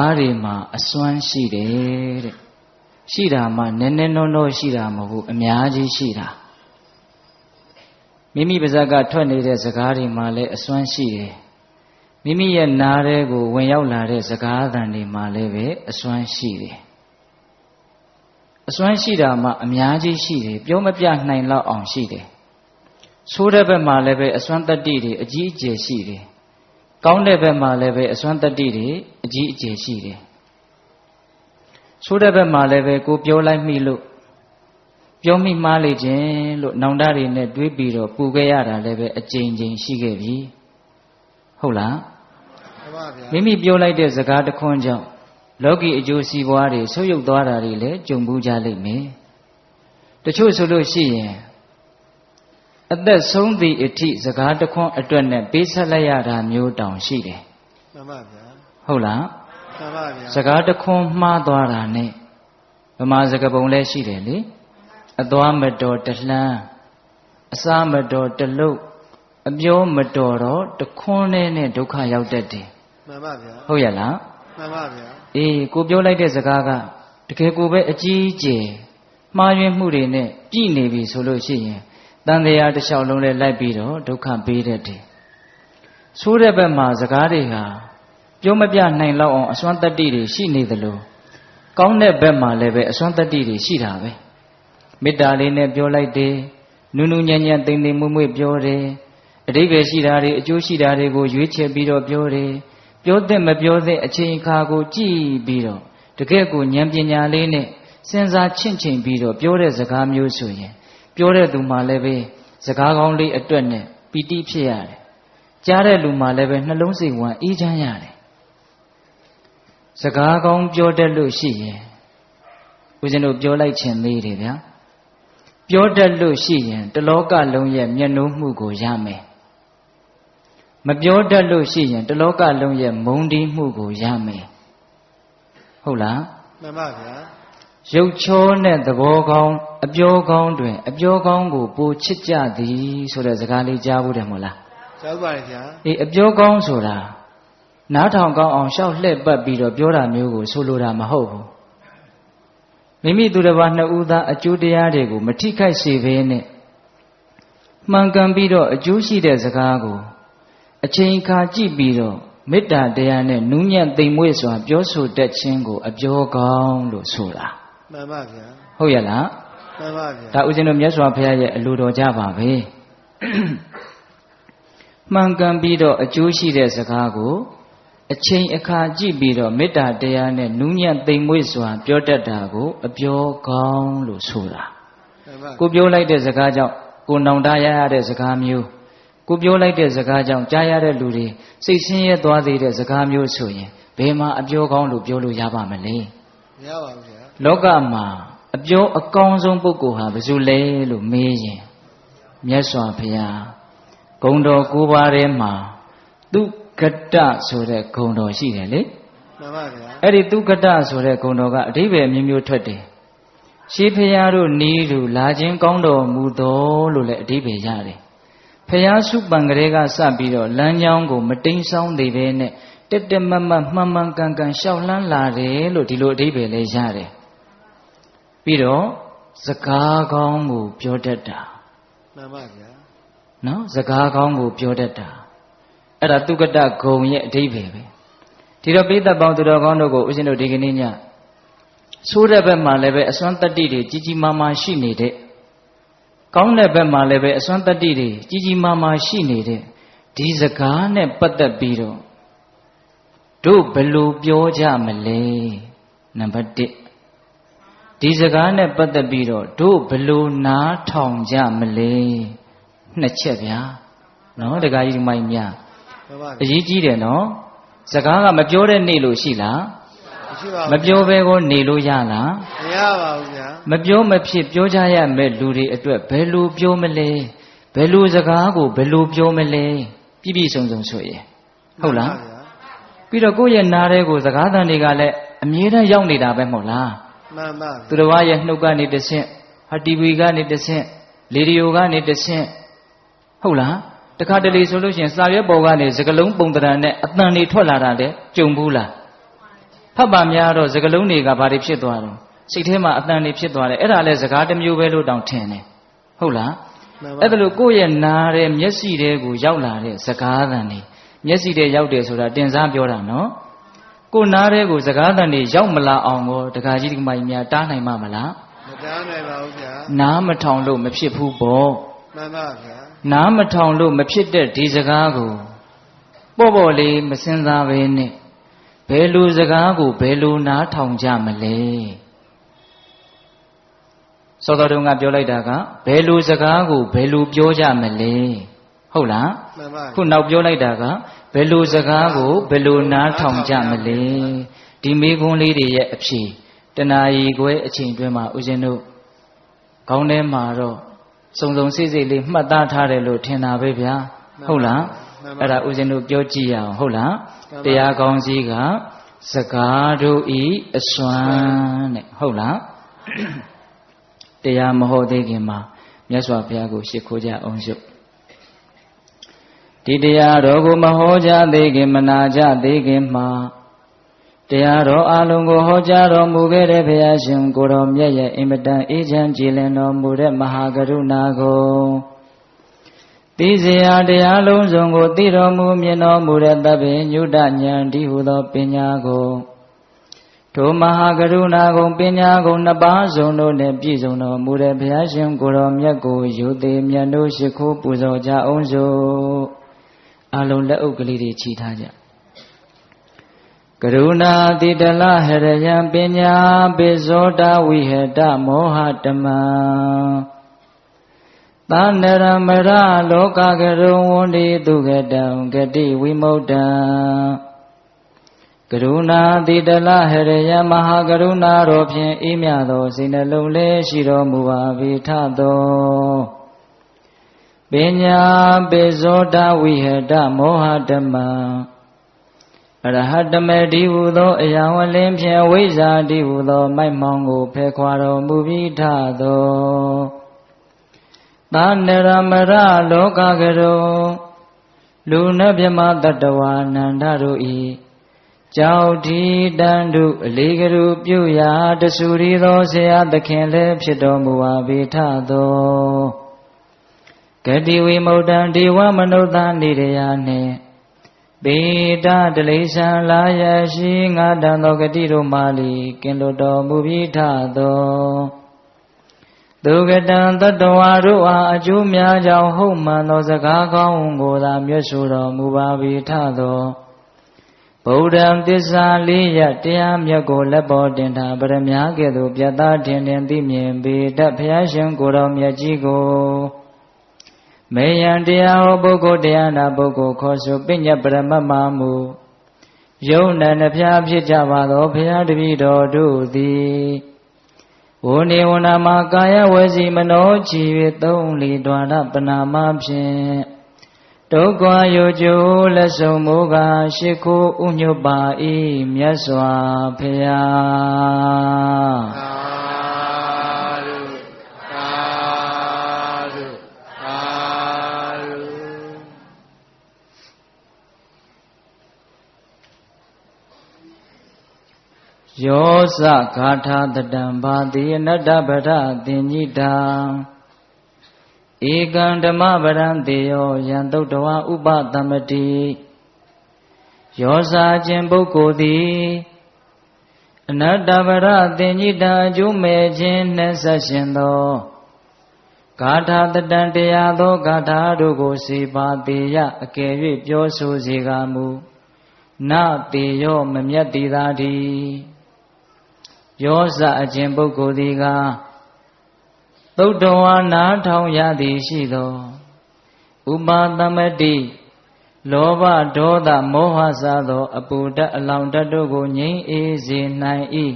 အားတွေမှာအစွမ်းရှိတယ်တဲ့ရှိတာမှနည်းနည်းနောရှိတာမဟုတ်ဘူးအများကြီးရှိတာမိမိပါးစပ်ကထွက်နေတဲ့စကားတွေမှာလည်းအစွမ်းရှိတယ်မိမိရဲ့နားထဲကိုဝင်ရောက်လာတဲ့စကားသံတွေမှာလည်းပဲအစွမ်းရှိတယ်အစွမ်းရှိတာမှအများကြီးရှိတယ်ပြောမပြနိုင်လောက်အောင်ရှိတယ်ဆိုးတဲ့ဘက်မှာလည်းပဲအစွမ်းတတ္တိတွေအကြီးအကျယ်ရှိတယ်ကောင်းတဲ့ဘက်မှာလည်းပဲအစွမ်းတတ္တိတွေအကြီးအကျယ်ရှိတယ်ဆိုးတဲ့ဘက်မှာလည်းပဲကိုပြောလိုက်မိလို့ပြောမိမှားလေခြင်းလို့နောင်တတွေနဲ့တွေးပြီးတော့ပူခဲ့ရတာလည်းပဲအကြိမ်ကြိမ်ရှိခဲ့ပြီဟုတ်လားမှန်ပါဗျာမိမိပြောလိုက်တဲ့စကားတစ်ခွန်းကြောင့်လောကီအကျိုးစီးပွားတွေဆုပ်ယုပ်သွားတာတွေလည်းကြုံဘူးကြလိမ့်မယ်တချို့ဆိုလို့ရှိရင်အသက်ဆုံးသည့်အထိစကားတစ်ခွန်းအတွက်နဲ့ပေးဆက်လိုက်ရတာမျိုးတောင်ရှိတယ်မှန်ပါဗျာဟုတ်လားမှန်ပါဗျာစကားတစ်ခွန်းမှားသွားတာနဲ့ဗမာစကားပုံလည်းရှိတယ်လေအသွားမတော်တလှမ်းအစားမတော်တလုတ်အပြောမတော်တော့တခွန်းနဲ့ဒုက္ခရောက်တတ်တယ်မှန်ပါဗျာဟုတ်ရဲ့လားမှန်ပါဗျာအေးကိုပြောလိုက်တဲ့စကားကတကယ်ကိုပဲအကြီးအကျယ်မှားယွင်းမှုတွေနဲ့ပြည်နေပြီဆိုလို့ရှိရင်တန်တရားတစ်လျှောက်လုံးလဲလိုက်ပြီးတော့ဒုက္ခပေးတတ်တယ်ဆိုးတဲ့ဘက်မှာစကားတွေဟာပြောမပြနိုင်လောက်အောင်အစွမ်းတတ္တိတွေရှိနေသလိုကောင်းတဲ့ဘက်မှာလည်းပဲအစွမ်းတတ္တိတွေရှိတာပဲမေတ္တာလေးနဲ့ပြောလိုက်တယ်နုနုညံ့ညံ့သိမ့်သိမ့်မွေ့မွေ့ပြောတယ်အဓိပ္ပာယ်ရှိတာတွေအကျိုးရှိတာတွေကိုရွေးချယ်ပြီးတော့ပြောတယ်ပြောတဲ့မပြောတဲ့အချိန်အခါကိုကြည့်ပြီးတော့တကယ့်ကိုဉာဏ်ပညာလေးနဲ့စဉ်းစားချင့်ချိန်ပြီးတော့ပြောတဲ့စကားမျိုးဆိုရင်ပြောတဲ့သူမှလည်းပဲစကားကောင်းလေးအတွက်နဲ့ပီတိဖြစ်ရတယ်ကြားတဲ့လူမှလည်းပဲနှလုံးစိတ်ဝမ်းအေးချမ်းရတယ်စကားကောင်းပြောတတ်လို့ရှိရင်ဦးဇင်းတို့ပြောလိုက်ခြင်းသေးတယ်ဗျာပြောတတ်လို့ရှိရင်တလောကလုံးရဲ့မျက်နှိုးမှုကိုရမယ်မပြောတတ်လို့ရှိရင်တလောကလုံးရဲ့မုန်းတီးမှုကိုရမယ်ဟုတ်လားမှန်ပါဗျာရုပ်ချောနဲ့သဘောကောင်းအပြောကောင်းတွင်အပြောကောင်းကိုပိုချစ်ကြသည်ဆိုတဲ့စကားလေးကြားဘူးတယ်မို့လားကြားပါတယ်ဗျာအေးအပြောကောင်းဆိုတာနားထောင်ကောင်းအောင်ရှောက်လှည့်ပတ်ပြီးတော့ပြောတာမျိုးကိုဆိုလိုတာမဟုတ်ဘူးမိမိသူတစ်ပါးနှစ်ဦးသားအကျိုးတရားတွေကိုမထိခိုက်စေဘဲနဲ့မှန်ကန်ပြီးတော့အကျိုးရှိတဲ့စကားကိုအချိန်အခါကြည့်ပြီးတော့မေတ္တာတရားနဲ့နူးညံ့သိမ်မွေ့စွာပြောဆိုတတ်ခြင်းကိုအပြောကောင်းလို့ဆိုတာမှန်ပါဗျာဟုတ်ရဲ့လားမှန်ပါဗျာဒါဦးဇင်းတို့မြတ်စွာဘုရားရဲ့အလိုတော်ကြပါပဲမှန်ကန်ပြီးတော့အကျိုးရှိတဲ့စကားကိုအချိန်အခါကြည့်ပြီးတော့မေတ္တာတရားနဲ့နူးညံ့သိမ်မွေ့စွာပြောတတ်တာကိုအပြောကောင်းလို့ဆိုတာကိုပြောလိုက်တဲ့စကားကြောင့်ကိုနောင်တရရတဲ့စကားမျိုးကိုပြောလိုက်တဲ့စကားကြောင့်ကြားရတဲ့လူတွေစိတ်ဆင်းရဲသွားသေးတဲ့စကားမျိုးဆိုရင်ဘယ်မှာအပြောကောင်းလို့ပြောလို့ရပါမလဲမရပါဘူးဗျာလောကမှာအပြောအကောင်းဆုံးပုဂ္ဂိုလ်ဟာဘယ်သူလဲလို့မေးရင်မြတ်စွာဘုရားဂုဏ်တော်၉ပါးထဲမှာသူကတ္တဆိုတဲ့ဂုဏ်တော်ရှိတယ်လေမှန်ပါဗျာအဲ့ဒီသူကတ္တဆိုတဲ့ဂုဏ်တော်ကအဓိပ္ပာယ်မျိုးမျိုးထွက်တယ်ရှေးဘုရားတို့နီးသူလာခြင်းကောင်းတော်မူတော်လို့လည်းအဓိပ္ပာယ်ရတယ်ဘုရားစုပံကလေးကစပြီးတော့လမ်းကြောင်းကိုမတိမ်ဆောင်းသေးပဲနဲ့တက်တက်မတ်မတ်မှန်မှန်ကန်ကန်ရှောက်လန်းလာတယ်လို့ဒီလိုအဓိပ္ပာယ်လေးရတယ်ပြီးတော့စကားကောင်းကိုပြောတတ်တာမှန်ပါဗျာနော်စကားကောင်းကိုပြောတတ်တာအဲ့ဒါသူကတဂုံရဲ့အဓိပ္ပာယ်ပဲဒီတော့ပိဋကပေါင်းသူတော်ကောင်းတို့ကိုဦးဇင်းတို့ဒီကနေ့ညဆိုးတဲ့ဘက်မှာလည်းပဲအစွမ်းတတ္တိတွေကြီးကြီးမားမားရှိနေတဲ့ကောင်းတဲ့ဘက်မှာလည်းပဲအစွမ်းတတ္တိတွေကြီးကြီးမားမားရှိနေတဲ့ဒီစကားနဲ့ပတ်သက်ပြီးတော့တို့ဘယ်လိုပြောကြမလဲနံပါတ်1ဒီစကားနဲ့ပတ်သက်ပြီးတော့တို့ဘယ်လိုနားထောင်ကြမလဲနှစ်ချက်ဗျာနော်တခါကြီးဒီမိုင်းများအရေးကြီးတယ်နော်စကားကမပြောတဲ့နေလို့ရှိလားမပြောဘဲကိုနေလို့ရလားမရပါဘူးဗျာမပြောမဖြစ်ပြောကြရမယ့်လူတွေအတွက်ဘယ်လိုပြောမလဲဘယ်လိုစကားကိုဘယ်လိုပြောမလဲပြည့်ပြည့်စုံစုံဆိုရင်ဟုတ်လားပြီးတော့ကိုယ့်ရဲ့နားထဲကိုစကားသံတွေကလည်းအမြဲတမ်းရောက်နေတာပဲမဟုတ်လားမှန်ပါသူတော်ရဲ့နှုတ်ကနေတဆင့်ဟာတီဗီကနေတဆင့်လေဒီယိုကနေတဆင့်ဟုတ်လားတခါတလေဆိုလို့ရှိရင်စာရွက်ပေါ်ကနေစကလုံးပုံတရံနဲ့အတန်တွေထွက်လာတာလေကြုံဘူးလား ဖတ်ပါများတော့စကလုံးတွေကဘာတွေဖြစ်သွားတော့စိတ်ထဲမှာအတန်တွေဖြစ်သွားတယ်အဲ့ဒါလဲစကားတစ်မျိုးပဲလို့တောင်ထင်တယ်ဟုတ်လားအဲ့ဒါလို့ကိုယ့်ရဲ့နားတဲ့မျက်စိတွေကိုရောက်လာတဲ့စကားသံတွေမျက်စိတွေရောက်တယ်ဆိုတာတင်စားပြောတာနော်ကိုယ်နားတဲ့ကိုစကားသံတွေရောက်မလာအောင်ကိုတခါကြီးဒီမကြီးများတားနိုင်မှာမလားမတားနိုင်ပါဘူးဗျာနားမထောင်လို့မဖြစ်ဘူးပေါ့မှန်ပါဗျာနားမထောင်လို့မဖြစ်တဲ့ဒီစကားကိုပေါ့ပေါ့လေးမစင်စားပဲနဲ့ဘယ်လိုစကားကိုဘယ်လိုနားထောင်ကြမလဲစောတော်တုန်းကပြောလိုက်တာကဘယ်လိုစကားကိုဘယ်လိုပြောကြမလဲဟုတ်လားမှန်ပါခုနောက်ပြောလိုက်တာကဘယ်လိုစကားကိုဘယ်လိုနားထောင်ကြမလဲဒီမေးခွန်းလေးတွေရဲ့အဖြေတဏှာကြီးကွဲအချိန်တွင်းမှာဦးဇင်းတို့ခေါင်းထဲမှာတော့စုံစုံစိတ်စိတ်လေးမှတ်သားထားတယ်လို့ထင်တာပဲဗျာဟုတ်လားအဲ့ဒါဦးဇင်းတို့ပြောကြည့်ရအောင်ဟုတ်လားတရားကောင်းစီးကစကားတို့ဤအစွမ်းတဲ့ဟုတ်လားတရားမဟုတ်သေးခင်မှာမြတ်စွာဘုရားကိုရှ िख ိုးကြအောင်ရှုဒီတရားတော်ကိုမဟောကြားသေးခင်မနာကြသေးခင်မှာတရားတော်အလုံးကိုဟောကြားတော်မူခဲ့တဲ့ဘုရားရှင်ကိုတော်မြတ်ရဲ့အင်မတန်အေးချမ်းကြည်လင်တော်မူတဲ့မဟာကရုဏာကိုသိစေရာတရားလုံးစုံကိုသိတော်မူမြင်တော်မူတဲ့သဗ္ဗညုတဉာဏ်ဒီဟုသောပညာကိုထိုမဟာကရုဏာကုံပညာကုံနှစ်ပါးစုံတို့နှင့်ပြည့်စုံတော်မူတဲ့ဘုရားရှင်ကိုတော်မြတ်ကိုယူသည်မြတ်တို့ရှိခိုးပူဇော်ကြအောင်စို့အလုံးလက်အုပ်ကလေးတွေချီထားကြကရုဏာတိတလဟရယံပညာပိဇောတဝိဟတမောဟတမံသန္နရမရလောကကရုံဝန္တိသူကတံဂတိဝိမု ṭံ ကရုဏာတိတလဟရယမဟာကရုဏာတော်ဖြင့်အေးမြသောစိတ်နှလုံးလေးရှိတော်မူပါ၏ထသောပညာပိဇောတဝိဟတမောဟတမံအရဟတမေတိဟုသောအယံဝလင်းဖြင့်ဝိဇ္ဇာတိဟုသောမိုက်မောင်ကိုဖယ်ခွာတော်မူပြီးထသောသန္နရမရလောကကရုံလူနတ်မြမတတ္တဝါနန္ဒတို့ဤကြောက်ဒီတန်တုအလေးကရုပြုရာတဆူရီသောဆရာသခင်လည်းဖြစ်တော်မူပါ၏ထသောဂတိဝိမု ṭံ ဒေဝမနုဿနိရယနှင့်ပေတတလိษံလာယရှိငါတန်သောဂတိတို့မာလီကင်လွတ်တော်မူပြီးထသောသူကတံတတ္တဝါတို့အားအကျိုးများကြောင့်ဟုတ်မှန်သောစကားကောင်းကိုသာမြတ်ဆိုတော်မူပါ၏ထသောဗုဒ္ဓံသစ္စာလေးရတရားမြတ်ကိုလက်ပေါ်တင်ထားပရမညာကဲ့သို့ပြတ်သားထင်ထင်သိမြင်ပေတတ်ဘုရားရှင်ကိုယ်တော်မြတ်ကြီးကိုမေယံတရားဟောပုဂ္ဂိုလ်တရားနာပုဂ္ဂိုလ်ခေါ်ဆိုပညတ်ပရမတ်မာမူယုံနာနှဖျားဖြစ်ကြပါသောဘုရားတပည့်တော်တို့သည်ဝိနေဝနာမှာကာယဝစီမနောချီ၍သုံးလီတွာရပနာမဖြင့်ဒုက္ခယောကျိုးလက်ဆုံးမူကားရှိခိုးဥညွတ်ပါ၏မြတ်စွာဘုရားယောဇဂါထာတတံဘာတိအနတ္တပရသင်္ညိတာဧကံဓမ္မပရံတေယောယံသုတ္တဝါဥပသမ္မတိယောဇာခြင်းပုဂ္ဂိုလ်သည်အနတ္တပရသင်္ညိတာအကျိုးမဲ့ခြင်းနှင့်ဆက်ရှင်သောဂါထာတတံတရားသောဂါထာတို့ကိုစေပါတေယအကယ်၍ပြောဆိုစေကာမူနတေယောမမြတ်တိသာတိယောဇအခြင်းပုဂ္ဂိုလ်သည်ကသုတ္တဝါနာထောင်ရသည်ရှိသောဥပါသမတိလောဘဒေါသမောဟစသောအပူဓာတ်အလောင်ဓာတ်တို့ကိုငြိမ်းအေးစေနိုင်၏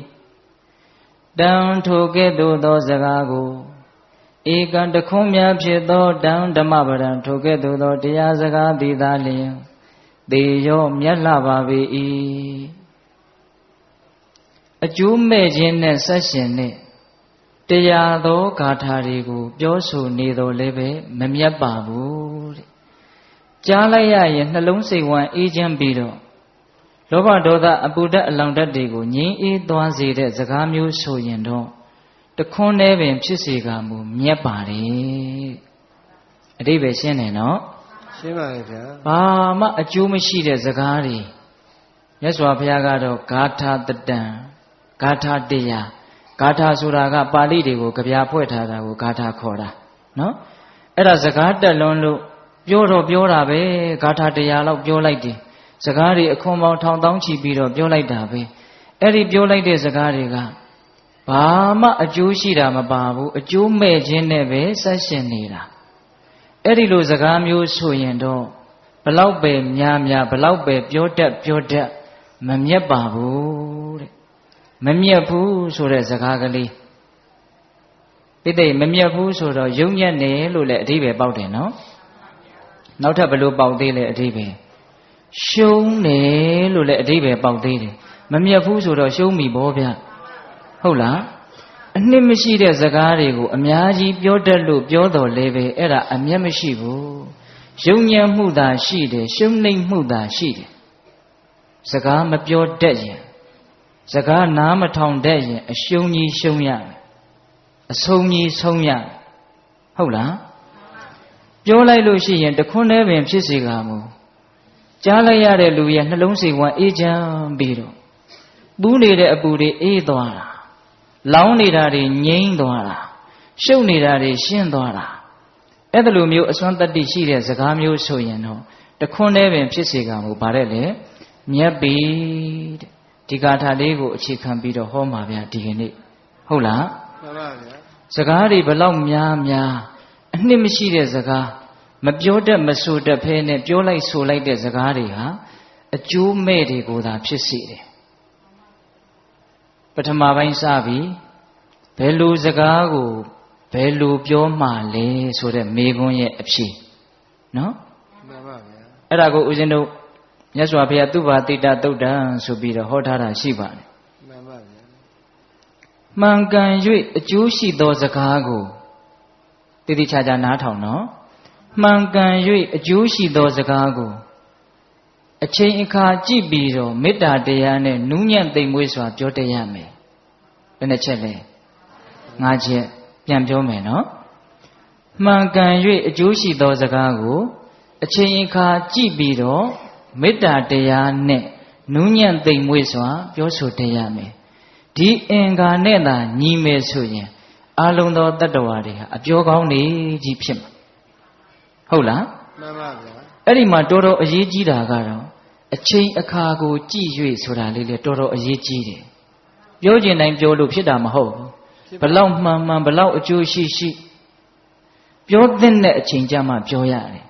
တံထိုကဲ့သို့သောစကားကိုဧကံတခွန်းများဖြစ်သောတံဓမ္မပရံထိုကဲ့သို့သောတရားစကားသည်သာလျှင်သေရောမြတ်လှပါပေ၏အကျိုးမဲ့ခြင်းနဲ့ဆက်ရှင်တဲ့တရားသောဂါထာတွေကိုပြောဆိုနေတော်လည်းပဲမမြတ်ပါဘူးတဲ့ကြားလိုက်ရရင်နှလုံးစိတ်ဝမ်းအေးချမ်းပြီးတော့ လောဘဒေါသအပူဓာတ်အလောင်ဓာတ်တွေကိုငြိမ်းအေးသွားစေတဲ့စကားမျိုးဆိုရင်တော့တခွန်းနဲ့ပင်ဖြစ်စေကမူမြတ်ပါတယ်အတိပ္ပယ်ရှင်းတယ်နော်ရှင်းပါရဲ့ဗျာဘာမှအကျိုးမရှိတဲ့စကားတွေမြတ်စွာဘုရားကတော့ဂါထာတတံဂါထာတရားဂါထာဆိုတာကပါဠိတွေကိုကြပြဖွဲ့ထားတာကိုဂါထာခေါ်တာနော်အဲ့ဒါစကားတက်လွန်းလို့ပြောတော့ပြောတာပဲဂါထာတရားလောက်ပြောလိုက်တယ်စကားတွေအခွန်ပေါင်းထောင်တောင်းချီပြီးတော့ပြောလိုက်တာပဲအဲ့ဒီပြောလိုက်တဲ့စကားတွေကဘာမှအကျိုးရှိတာမပါဘူးအကျိုးမဲ့ခြင်းနဲ့ပဲဆက်ရှင်နေတာအဲ့ဒီလိုစကားမျိုးဆိုရင်တော့ဘလောက်ပဲများများဘလောက်ပဲပြောတတ်မမြတ်ပါဘူးတဲ့မမြတ်ဘူးဆိုတဲ့စကားကလေးပိဋိမမြတ်ဘူးဆိုတော့ယုံညံ့နေလို့လည်းအဓိပ္ပာယ်ပေါက်တယ်နော်နောက်ထပ်ဘယ်လိုပေါက်သေးလဲအဓိပ္ပာယ်ရှုံးတယ်လို့လည်းအဓိပ္ပာယ်ပေါက်သေးတယ်မမြတ်ဘူးဆိုတော့ရှုံးပြီဗောဗျဟုတ်လားအနှစ်မရှိတဲ့စကားတွေကိုအများကြီးပြောတတ်လို့ပြောတော်လဲပဲအဲ့ဒါအမျက်မရှိဘူးယုံညံ့မှုသာရှိတယ်ရှုံးနိမ့်မှုသာရှိတယ်စကားမပြောတတ်ရင်စကားနားမထောင်တတ်ရင်အရှုံးကြီးရှုံးရမယ်အဆုံးကြီးဆုံးရမယ်ဟုတ်လားပြောလိုက်လို့ရှိရင်တခွန်းနဲ့ပင်ဖြစ်စေကမူကြားလိုက်ရတဲ့လူရဲ့နှလုံးစိတ်ဝမ်းအေးချမ်းပြီးတော့ပူးနေတဲ့အပူတွေအေးသွားတာလောင်းနေတာတွေငြိမ်းသွားတာရှုပ်နေတာတွေရှင်းသွားတာအဲ့ဒါလိုမျိုးအစွမ်းတတ္တိရှိတဲ့စကားမျိုးဆိုရင်တော့တခွန်းနဲ့ပင်ဖြစ်စေကမူဗါတဲ့လေမြတ်ပြီတဲ့ဒီဂါထာလေးကိုအခြေခံပြီးတော့ဟောမှာဗျာဒီကနေ့ဟုတ်လားမှန်ပါဗျာစကားတွေဘလောက်များအနှစ်မရှိတဲ့စကားမပြောတတ်မဆိုတတ်ဖဲနဲ့ပြောလိုက်ဆိုလိုက်တဲ့စကားတွေဟာအကျိုးမဲ့တွေကိုသာဖြစ်စေတယ်ပထမပိုင်းစပြီးဘယ်လိုစကားကိုဘယ်လိုပြောမှလဲဆိုတဲ့မေခွန်းရဲ့အဖြေနော်မှန်ပါဗျာအဲ့ဒါကိုဦးဇင်းတို့မြတ်စွာဘုရားသုဘာတိတသုတ်တံဆိုပြီးတော့ဟောထားတာရှိပါတယ်မှန်ပါဗျာမှန်ကန်၍အကျိုးရှိသောစကားကိုတည်တည်ချာချာနားထောင်နော်မှန်ကန်၍အကျိုးရှိသောစကားကိုအချိန်အခါကြည့်ပြီးတော့မေတ္တာတရားနဲ့နူးညံ့သိမ်မွေ့စွာပြောတတ်ရမယ်ဘယ်နှချက်လဲ၅ချက်ပြန်ပြောမယ်နော်မှန်ကန်၍အကျိုးရှိသောစကားကိုအချိန်အခါကြည့်ပြီးတော့မေတ္တာတရားနဲ့နူးညံ့သိမ်မွေ့စွာပြောဆိုတတ်ရမယ်ဒီအင်္ဂါနဲ့သာညီမယ်ဆိုရင်အလုံးသောတတ္တဝါတွေဟာအပြောကောင်းနေကြီးဖြစ်မှာဟုတ်လားမှန်ပါဗျာအဲ့ဒီမှာတော်တော်အရေးကြီးတာကတော့အချိန်အခါကိုကြည့်၍ဆိုတာလေးလေတော်တော်အရေးကြီးတယ်ပြောကျင်တိုင်းပြောလို့ဖြစ်တာမဟုတ်ဘူးဘလောက်မှန်ဘလောက်အကျိုးရှိပြောသင့်တဲ့အချိန်ကြမှပြောရတယ်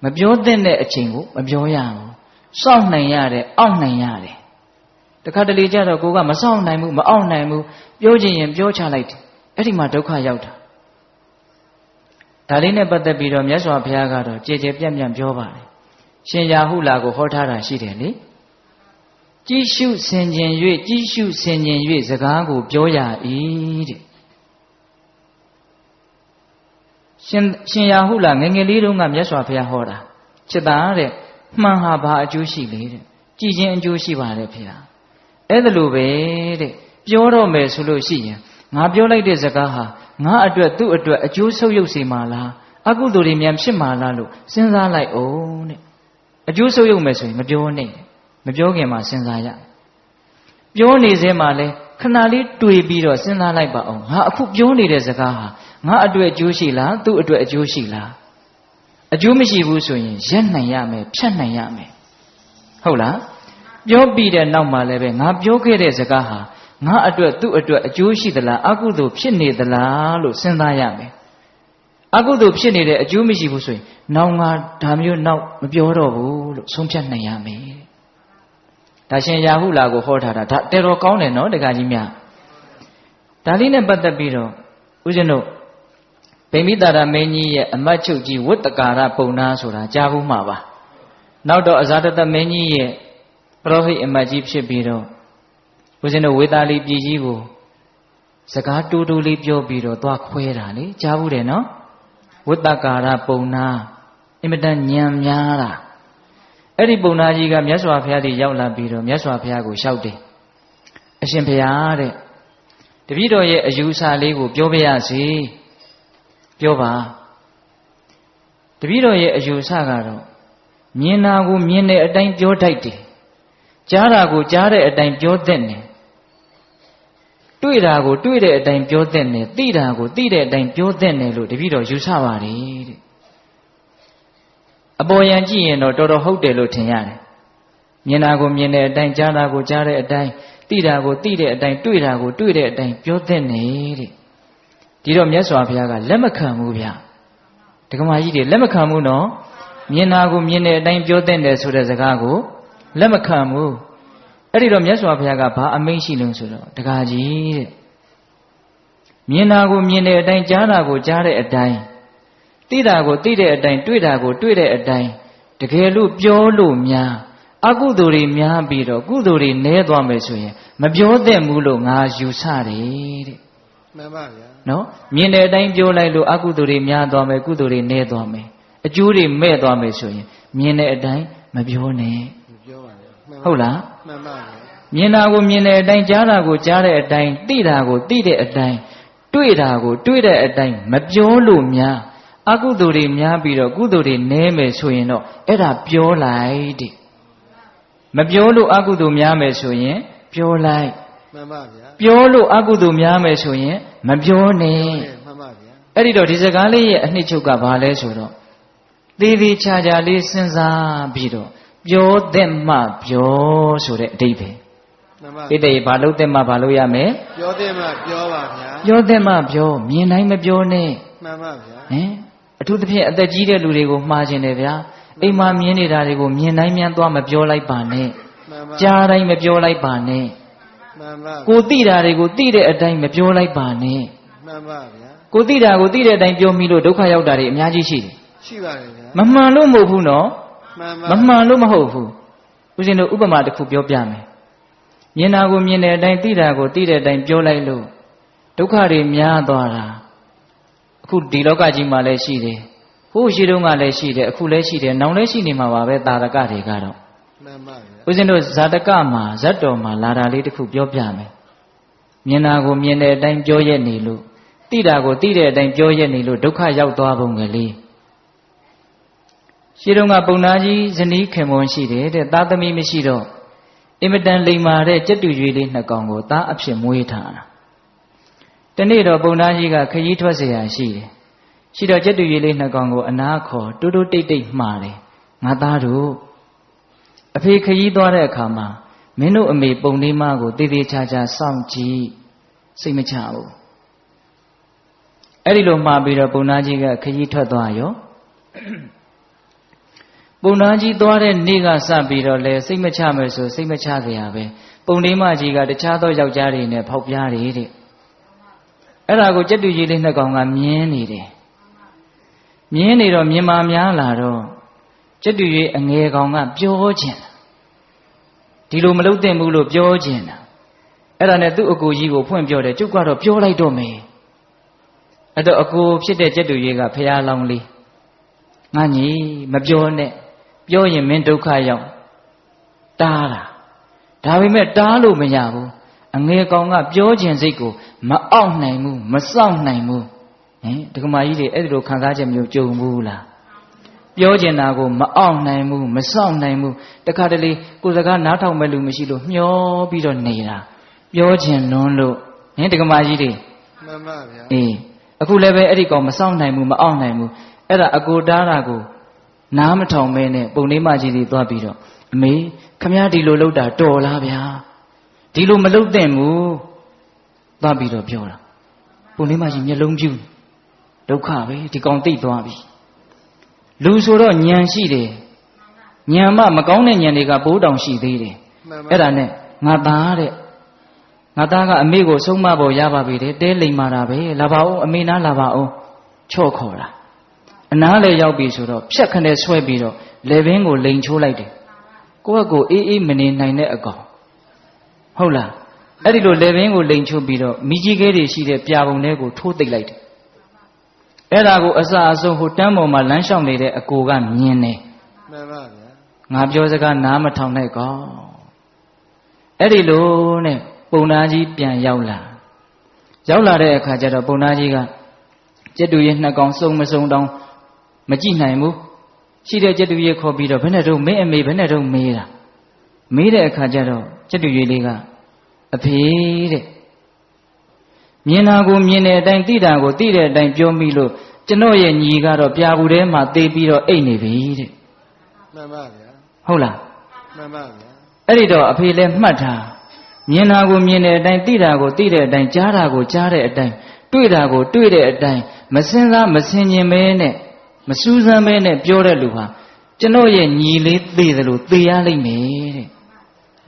မပြောသင့်တဲ့အချိန်ကိုမပြောရဘူးစောင့်နိုင်ရတယ်အောင့်နိုင်ရတယ်တခါတလေကြတော့ကိုကမစောင့်နိုင်ဘူးမအောင့်နိုင်ဘူးပြောချင်ရင်ပြောချလိုက်တယ်အဲ့ဒီမှာဒုက္ခရောက်တာဒါလေးနဲ့ပတ်သက်ပြီးတော့မြတ်စွာဘုရားကတော့ကြည်ကြည်ပြန့်ပြန့်ပြောပါတယ်ရှင်ရာဟုလာကိုဟောထားတာရှိတယ်လေကြည်ရှုဆင်ခြင်၍စကားကိုပြောရ၏တဲ့ရှင်ရာဟုလာငယ်ငယ်လေးတုန်းကမြတ်စွာဘုရားဟောတာจิตသားတဲ့မှန်ဟာဘာအကျိုးရှိလေတဲ့ကြည်ခြင်းအကျိုးရှိပါတယ်ဖေဟာအဲ့ဒါလိုပဲတဲ့ပြောတော့မယ်ဆိုလို့ရှိရင်ငါပြောလိုက်တဲ့စကားဟာငါအတွက်သူ့အတွက်အကျိုးဆုပ်ယုပ်စေမှာလားအကုသိုလ်တွေများဖြစ်မှာလားလို့စဉ်းစားလိုက်အောင်တဲ့အကျိုးဆုပ်ယုပ်မယ်ဆိုရင်မပြောနဲ့မပြောခင်မှာစဉ်းစားရပြောနေစဲမှာလဲခဏလေးတွေ့ပြီးတော့စဉ်းစားလိုက်ပါအောင်ငါအခုပြောနေတဲ့စကားဟာငါအတွက်အကျိုးရှိလားသူ့အတွက်အကျိုးရှိလားအကျိုးမရှိဘူးဆိုရင်ရက်နိုင်ရမယ်ဖြတ်နိုင်ရမယ်ဟုတ်လားပြောပြီးတဲ့နောက်မှာလည်းပဲငါပြောခဲ့တဲ့စကားဟာငါအတွက်သူ့အတွက်အကျိုးရှိသလားအကုသိုလ်ဖြစ်နေသလားလို့စဉ်းစားရမယ်အကုသိုလ်ဖြစ်နေတဲ့အကျိုးမရှိဘူးဆိုရင်နောက်ငါဒါမျိုးနောက်မပြောတော့ဘူးလို့ဆုံးဖြတ်နိုင်ရမယ်ဒါရှင်ရာဟုလာကိုဟောထားတာဒါတော်တော်ကောင်းတယ်နော်တခါကြီးများဒါလေးနဲ့ပတ်သက်ပြီးတော့ဦးဇင်းတို့ဗိမိတာရမင်းကြီးရဲ့အမတ်ချုပ်ကြီးဝတ္တကာရပုံနာဆိုတာကြားဘူးမှာပါနောက်တော့အဇာတတမင်းကြီးရဲ့ပရောဟိတ်အမတ်ကြီးဖြစ်ပြီးတော့ဦးဇင်းတို့ဝေသာလီပြည်ကြီးကိုစကားတူတူလေးပြောပြီးတော့သွားခွဲတာလေကြားဘူးတယ်နော်ဝတ္တကာရပုံနာအင်မတန်ညံများတာ အဲ့ဒီပုံနာကြီးကမြတ်စွာဘုရားတည်းရောက်လာပြီးတော့မြတ်စွာဘုရားကိုလျှောက်တယ်အရှင်ဘုရားတဲ့တပည့်တော်ရဲ့အယူဆလေးကိုပြောပြရစီပြောပါတပည့်တော်ရဲ့အယူဆကတော့မြင်တာကိုမြင်တဲ့အတိုင်းပြောတတ်တယ်ကြားတာကိုကြားတဲ့အတိုင်းပြောတတ်တယ်တွေ့တာကိုတွေ့တဲ့အတိုင်းပြောတတ်တယ်သိတာကိုသိတဲ့အတိုင်းပြောတတ်တယ်လို့တပည့်တော်ယူဆပါတယ်တဲ့အပေါ်ယံကြည့်ရင်တော့တော်တော်ဟုတ်တယ်လို့ထင်ရတယ်မြင်တာကိုမြင်တဲ့အတိုင်းကြားတာကိုကြားတဲ့အတိုင်းသိတာကိုသိတဲ့အတိုင်းတွေ့တာကိုတွေ့တဲ့အတိုင်းပြောတတ်နေတဲ့ဒီတော့မြတ်စွာဘုရားကလက်မခံဘူးဗျဒကမာကြီးတွေလက်မခံဘူးနော်မြင်တာကိုမြင်တဲ့အတိုင်းပြောတတ်တယ်ဆိုတဲ့စကားကိုလက်မခံဘူးအဲ့ဒီတော့မြတ်စွာဘုရားကဘာအမိန့်ရှိလို့ဆိုတော့ဒကာကြီးတဲ့မြင်တာကိုမြင်တဲ့အတိုင်းကြားတာကိုကြားတဲ့အတိုင်းသိတာကိုသိတဲ့အတိုင်းတွေ့တာကိုတွေ့တဲ့အတိုင်းတကယ်လို့ပြောလို့များအကုသိုလ်တွေများပြီးတော့ကုသိုလ်တွေနည်းသွားမယ်ဆိုရင်မပြောသင့်ဘူးလို့ငါယူဆတယ်တဲ့မှန်ပါဗျာနော်မြင်တဲ့အတိုင်းပြောလိုက်လို့အကုသိုလ်တွေများသွားမယ်ကုသိုလ်တွေနည်းသွားမယ်အကျိုးတွေမဲ့သွားမယ်ဆိုရင်မြင်တဲ့အတိုင်းမပြောနဲ့မပြောပါနဲ့ဟုတ်လားမှန်ပါဗျာမြင်တာကိုမြင်တဲ့အတိုင်းကြားတာကိုကြားတဲ့အတိုင်းသိတာကိုသိတဲ့အတိုင်းတွေ့တာကိုတွေ့တဲ့အတိုင်းမပြောလို့များအကုသိုလ်တွေများပြီးတော့ကုသိုလ်တွေနည်းမယ်ဆိုရင်တော့အဲ့ဒါပြောလိုက်တဲ့မပြောလို့အကုသိုလ်များမယ်ဆိုရင်ပြောလိုက်မှန်ပါဗျာပြောလို့အကုသိုလ်များမယ်ဆိုရင်မပြောနဲ့မှန်ပါဗျာအဲ့ဒီတော့ဒီစကားလေးရဲ့အနှစ်ချုပ်ကဘာလဲဆိုတော့သေးသေးချာချာလေးစဉ်းစားပြီးတော့ပြောသင့်မှပြောဆိုတဲ့အဓိပ္ပာယ်မှန်ပါဣတိဘာလို့သင့်မှဘာလို့ရမယ်ပြောသင့်မှပြောပါဗျာပြောသင့်မှပြောမြင်တိုင်းမပြောနဲ့မှန်ပါဗျာအထူးသဖြင့်အသက်ကြီးတဲ့လူတွေကိုမှားခြင်းတယ်ဗျာအိမ်မှာမြင်နေတာတွေကိုမြင်တိုင်းများသွားမပြောလိုက်ပါနဲ့ကြားတိုင်းမပြောလိုက်ပါနဲ့မှန်ပါကိုသိတာတွေကိုသိတဲ့အတိုင်းမပြောလိုက်ပါနဲ့မှန်ပါဗျာကိုသိတာကိုသိတဲ့အတိုင်းပြောမိလို့ဒုက္ခရောက်တာတွေအများကြီးရှိတယ်ရှိပါတယ်ဗျာမမှန်လို့မဟုတ်ဘူးနော်မှန်ပါမမှန်လို့မဟုတ်ဘူးဦးဇင်းတို့ဥပမာတစ်ခုပြောပြမယ်မြင်တာကိုမြင်တဲ့အတိုင်းသိတာကိုသိတဲ့အတိုင်းပြောလိုက်လို့ဒုက္ခတွေများသွားတာအခုဒီလောကကြီးမှာလည်းရှိတယ်ဟိုးရှိတုန်းကလည်းရှိတယ်အခုလည်းရှိတယ်နောင်လည်းရှိနေမှာပါပဲတာရကတွေကတော့မှန်ပါဗျာဦးဇင်းတို့ဇာတကမှာဇတ်တော်မှာလာတာလေးတစ်ခုပြောပြမယ်မြင်တာကိုမြင်တဲ့အတိုင်းပြောရက်နေလို့သိတာကိုသိတဲ့အတိုင်းပြောရက်နေလို့ဒုက္ခရောက်သွားပုံကလေးရှိတုန်းကပုံနာကြီးဇနီးခင်မွန်ရှိတယ်တဲ့သားသမီးမရှိတော့အင်မတန်လိမ္မာတဲ့ကြက်တူရွေးလေးနှစ်ကောင်ကိုသားအဖြစ်မွေးထားတာတနေ့တော့ပုံနာကြီးကခရီးထွက်เสียရရှိတယ်ရှိတော့ကြက်တူရွေးလေးနှစ်ကောင်ကိုအနာခေါ်တိုးတိုးတိတ်တိတ်မှားတယ်ငါသားတို့အဖေခရီးသွားတဲ့အခါမှာမင်းတို့အမေပုံလေးမကိုတေးသေးချာချာစောင့်ကြည့်စိတ်မချဘူးအဲ့ဒီလိုမှားပြီးတော့ပုံနာကြီးကခရီးထွက်သွားရောပုံနာကြီးသွားတဲ့နေ့ကစပြီးတော့လဲစိတ်မချမယ်ဆိုစိတ်မချကြရပဲပုံလေးမကြီးကတခြားသောယောက်ျားတွေနဲ့ဖောက်ပြားတယ်တဲ့အဲ့ဒါကိုကြက်တူကြီးလေးနှစ်ကောင်ကမြင်းနေတယ်မြင်းနေတော့မြင်မာများလာတော့ကြက်တူကြီးအငယ်ကောင်ကပြောချင်ဒီလိုမလုပ်သင့်ဘူးလို့ပြောချင်တာအဲ့ဒါနဲ့သူ့အကိုကြီးကိုဖွင့်ပြောတယ်ကျုပ်ကတော့ပြောလိုက်တော့မယ်အဲ့တော့အကိုဖြစ်တဲ့ကြက်တူကြီးကဖះလောင်းလေးငါညီမပြောနဲ့ပြောရင်မင်းဒုက္ခရောက်တားတာဒါပေမဲ့တားလို့မရဘူးအငယ်ကောင်ကပြောခြင်းစိတ်ကိုမအောင့်နိုင်ဘူးမစောင့်နိုင်ဘူးဒကမာကြီးတွေအဲ့ဒီလိုခံစားချက်မျိုးကြုံဘူးလားပြောကျင်တာကိုမအောင်နိုင်ဘူးမစောင့်နိုင်ဘူးတခါတလေကိုယ်စကားနားထောင်မဲ့လူမရှိလို့မျောပြီးတော့နေတာပြောကျင်လွန်းလို့ဒကမာကြီးတွေမှန်ပါဗျာအခုလည်းပဲအဲ့ဒီကောင်မစောင့်နိုင်ဘူးမအောင်နိုင်ဘူးအဲ့ဒါအကိုတားတာကိုနားမထောင်မဲနဲ့ပုံလေးမကြီးတွေသွားပြီးတော့အမေခမည်းဒီလိုလုပ်တာတော်လားဗျာဒီလိုမလုပ်သင့်ဘူးသွားပြီးတော့ပြောတာပုံလေးမကြီးမျက်လုံးပြူးဒုက္ခပဲဒီကောင်သိသွားပြီလူဆိုတော့ဉာဏ်ရှိတယ်ဉာဏ်မှမကောင်းတဲ့ဉာဏ်တွေကဘိုးတောင်ရှိသေးတယ်အဲ့ဒါနဲ့ငါသားတဲ့ငါသားကအမေကိုဆုံးမဖို့ရပါပြီတဲ့တဲလိမ်မာတာပဲလာပါဦးအမေနားလာပါဦးချော့ခေါ်တာအနားလေရောက်ပြီဆိုတော့ဖြတ်ခနဲ့ဆွဲပြီးတော့လေဘင်းကိုလိန်ချိုးလိုက်တယ်ကိုယ့်အကိုအေးမနေနိုင်တဲ့အကောင်ဟုတ်လားအဲ့ဒီလိုလေဘင်းကိုလိန်ချိုးပြီးတော့မိကြီးခဲတွေရှိတဲ့ပြာပုံထဲကိုထိုးသိပ်လိုက်တယ်အဲ့ဒါကိုအစအဆုံးဟိုတန်းပေါ်မှာလမ်းလျှောက်နေတဲ့အကိုကမြင်တယ်မှန်ပါဗျာ ငါပြောစကားနားမထောင်နဲ့ကောအဲ့ဒီလိုနဲ့ပုံနာကြီးပြန်ရောက်လာတဲ့အခါကျတော့ပုံနာကြီးကကျက်တူရဲ့နှစ်ကောင်စုံမစုံတောင်မကြည့်နိုင်ဘူးရှိတဲ့ကျက်တူရဲ့ခေါ်ပြီးတော့ဘယ်နဲ့တော့မင်းအမေဘယ်နဲ့တော့မေးတာမေးတဲ့အခါကျတော့ကျက်တူရဲ့လေးကအဖေတဲ့မြင်တာကိုမြင်တဲ့အတိုင်းသိတာကိုသိတဲ့အတိုင်းပြောမိလို့ကျွန်တော်ရဲ့ညီကတော့ပြာဘူးထဲမှာသေပြီးတော့အိတ်နေပြီတဲ့မှန်ပါဗျာဟုတ်လားမှန်ပါဗျာအဲ့ဒီတော့အဖေလည်းမှတ်ထားမြင်တာကိုမြင်တဲ့အတိုင်းသိတာကိုသိတဲ့အတိုင်းကြားတာကိုကြားတဲ့အတိုင်းတွေ့တာကိုတွေ့တဲ့အတိုင်းမစင်စားမစင်ញင်မဲနဲ့မစူးစမ်းမဲနဲ့ပြောတဲ့လူဟာကျွန်တော်ရဲ့ညီလေးသေတယ်လို့သေရလိမ့်မယ်တဲ့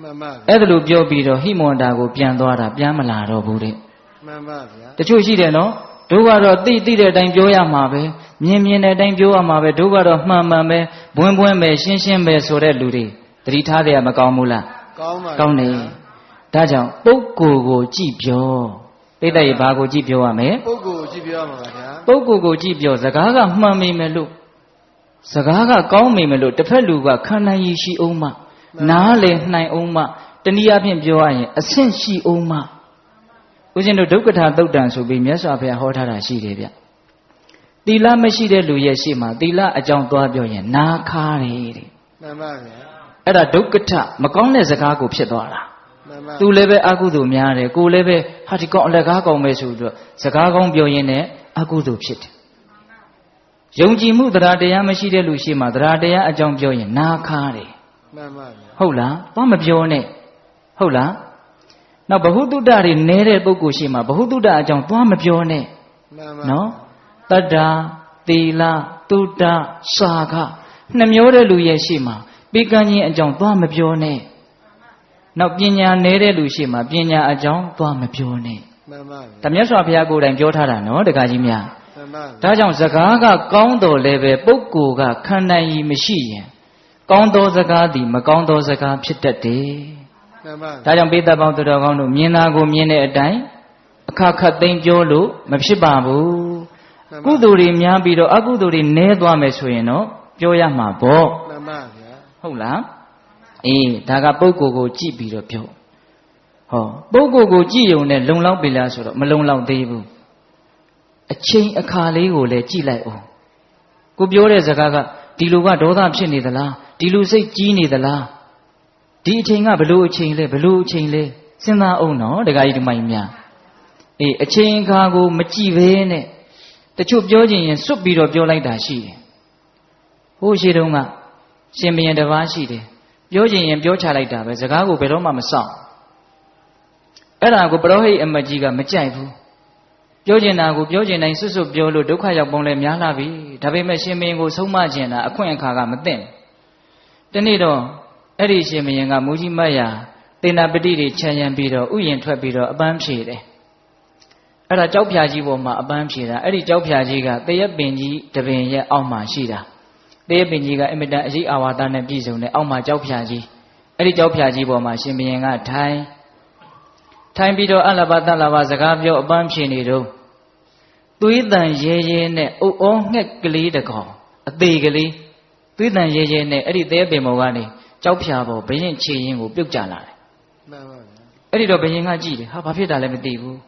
မှန်ပါအဲ့ဒါလို့ပြောပြီးတော့ဟိမဝန္တာကိုပြန်သွားတာပြန်မလာတော့ဘူးတဲ့မှန်ပါဗျာတချို့ရှိတယ်နော်တို့ကတော့သိတဲ့အတိုင်းပြောရမှာပဲမြင်တဲ့အတိုင်းပြောရမှာပဲတို့ကတော့မှန်ပဲဘွန်းပဲရှင်းပဲဆိုတဲ့လူတွေသတိထားတယ်မကောင်းဘူးလားကောင်းပါကောင်းတယ်ဒါကြောင့်ပုဂ္ဂိုလ်ကိုကြည့်ပြောသိတဲ့ဘာကိုကြည့်ပြောရမလဲပုဂ္ဂိုလ်ကိုကြည့်ပြောရမှာပါဗျာပုဂ္ဂိုလ်ကိုကြည့်ပြောစကားကမှန်မိမယ်လို့စကားကကောင်းမိမယ်လို့တစ်ဖက်လူကခံနိုင်ရရှိအောင်မှနားလေနိုင်အောင်မှတနည်းအားဖြင့်ပြောရရင်အဆင့်ရှိအောင်မှဦးဇင်းတို့ဒုက္ခထာသုတ်တံဆိုပြီးမြတ်စွာဘုရားဟောထားတာရှိတယ်ဗျသီလမရှိတဲ့လူရဲ့ရှေ့မှာသီလအကြောင်းသွားပြောရင်နာခါတယ်တဲ့မှန်ပါဗျာအဲ့ဒါဒုက္ခထမကောင်းတဲ့စကားကိုဖြစ်သွားတာမှန်ပါသူလည်းပဲအကုသိုလ်များတယ်ကိုလည်းပဲဟာဒီကောင်အလကားကောင်ပဲဆိုပြီးတော့စကားကောင်းပြောရင်းနဲ့အကုသိုလ်ဖြစ်တယ်ယုံကြည်မှုတရားတရားမရှိတဲ့လူရှေ့မှာတရားတရားအကြောင်းပြောရင်နာခါတယ်မှန်ပါဗျာဟုတ်လားဘာမပြောနဲ့ဟုတ်လားနောက်ဘ ഹു တုတ္တတွေနဲတဲ့ပုဂ္ဂိုလ်ရှိမှာဘ ഹു တုတ္တအကြောင်းသွားမပြောနဲ့နော်တတ္တာသီလတုတ္တစာခနှမျိုးတဲ့လူရဲ့ရှိမှာပေကံချင်းအကြောင်းသွားမပြောနဲ့နောက်ပညာနဲတဲ့လူရှိမှာပညာအကြောင်းသွားမပြောနဲ့မှန်ပါဗျာဒါမြတ်စွာဘုရားကိုယ်တိုင်ပြောထားတာနော်တခါကြီးများမှန်ပါဒါကြောင့်စကားကကောင်းတော်လည်းပဲပုဂ္ဂိုလ်ကခံနိုင်ရည်မရှိရင်ကောင်းသောစကားသည်မကောင်းသောစကားဖြစ်တတ်တယ်ဒါကြောင့်ပိဿပေါင်းသူတော်ကောင်းတို့မြင်တာကိုမြင်တဲ့အတိုင်းအခါခတ်သိမ်းပြောလို့မဖြစ်ပါဘူးကုသိုလ်တွေများပြီးတော့အကုသိုလ်တွေနည်းသွားမယ်ဆိုရင်တော့ပြောရမှာပေါ့မှန်ပါဗျာဟုတ်လားအေးဒါကပုဂ္ဂိုလ်ကိုကြည့်ပြီးတော့ပြောဟောပုဂ္ဂိုလ်ကိုကြည့်ရုံနဲ့လုံလောက်ပြီလားဆိုတော့မလုံလောက်သေးဘူးအချိန်အခါလေးကိုလည်းကြည့်လိုက်အောင်ကိုပြောတဲ့စကားကဒီလူကဒေါသဖြစ်နေသလားဒီလူစိတ်ကြီးနေသလားဒီအချိန်ကဘလို့အချိန်လဲဘလို့အချိန်လဲစဉ်းစားအောင်နော်ဒကာကြီးဒီမိုင်းများအေးအချိန်အခါကိုမကြည့်ဘဲနဲ့တချို့ပြောချင်ရင်စွတ်ပြီးတော့ပြောလိုက်တာရှိတယ်ဟိုရှိတုန်းကရှင်ဘုရင်တစ်ပါးရှိတယ်ပြောချင်ရင်ပြောချလိုက်တာပဲစကားကိုဘယ်တော့မှမစောင့်အဲ့ဒါကိုပရောဟိတ်အမတ်ကြီးကမကြိုက်ဘူးပြောချင်တာကိုပြောချင်တိုင်းစွတ်စွတ်ပြောလို့ဒုက္ခရောက်ပုံလဲများလာပြီဒါပေမဲ့ရှင်ဘုရင်ကိုဆုံးမချင်တာအခွင့်အခါကမသင့်တနေ့တော့အဲ့ဒီရှင်ဘုရင်ကမူကြီးမတ်ရာသေနာပတိတွေခြံရံပြီးတော့ဥယျာဉ်ထွက်ပြီးတော့အပန်းဖြေတယ်အဲ့ဒါကြောက်ဖြာကြီးပေါ်မှာအပန်းဖြေတာအဲ့ဒီကြောက်ဖြာကြီးကတရက်ပင်ကြီးတပင်ရဲ့အောက်မှာရှိတာတရက်ပင်ကြီးကအင်မတန်အရေးအာဝါဒနဲ့ပြည့်စုံတဲ့အောက်မှာကြောက်ဖြာကြီးအဲ့ဒီကြောက်ဖြာကြီးပေါ်မှာရှင်ဘုရင်ကထိုင်ပြီးတော့အလဘတလဘစကားပြောအပန်းဖြေနေတော့သွေးတန်ရဲရဲနဲ့အုပ်အောငှက်ကလေးတကောင်အသေးကလေးသွေးတန်ရဲရဲနဲ့အဲ့ဒီတရက်ပင်ပေါ်ကနေကြောက်ဖြာပေါ်ဘရင်ခြေရင်းကိုပြုတ်ကျလာတယ်မှန်ပါဗျာအဲ့ဒီတော့ဘရင်ကကြည့်တယ်ဟာဘာဖြစ်တာလဲမသိဘူး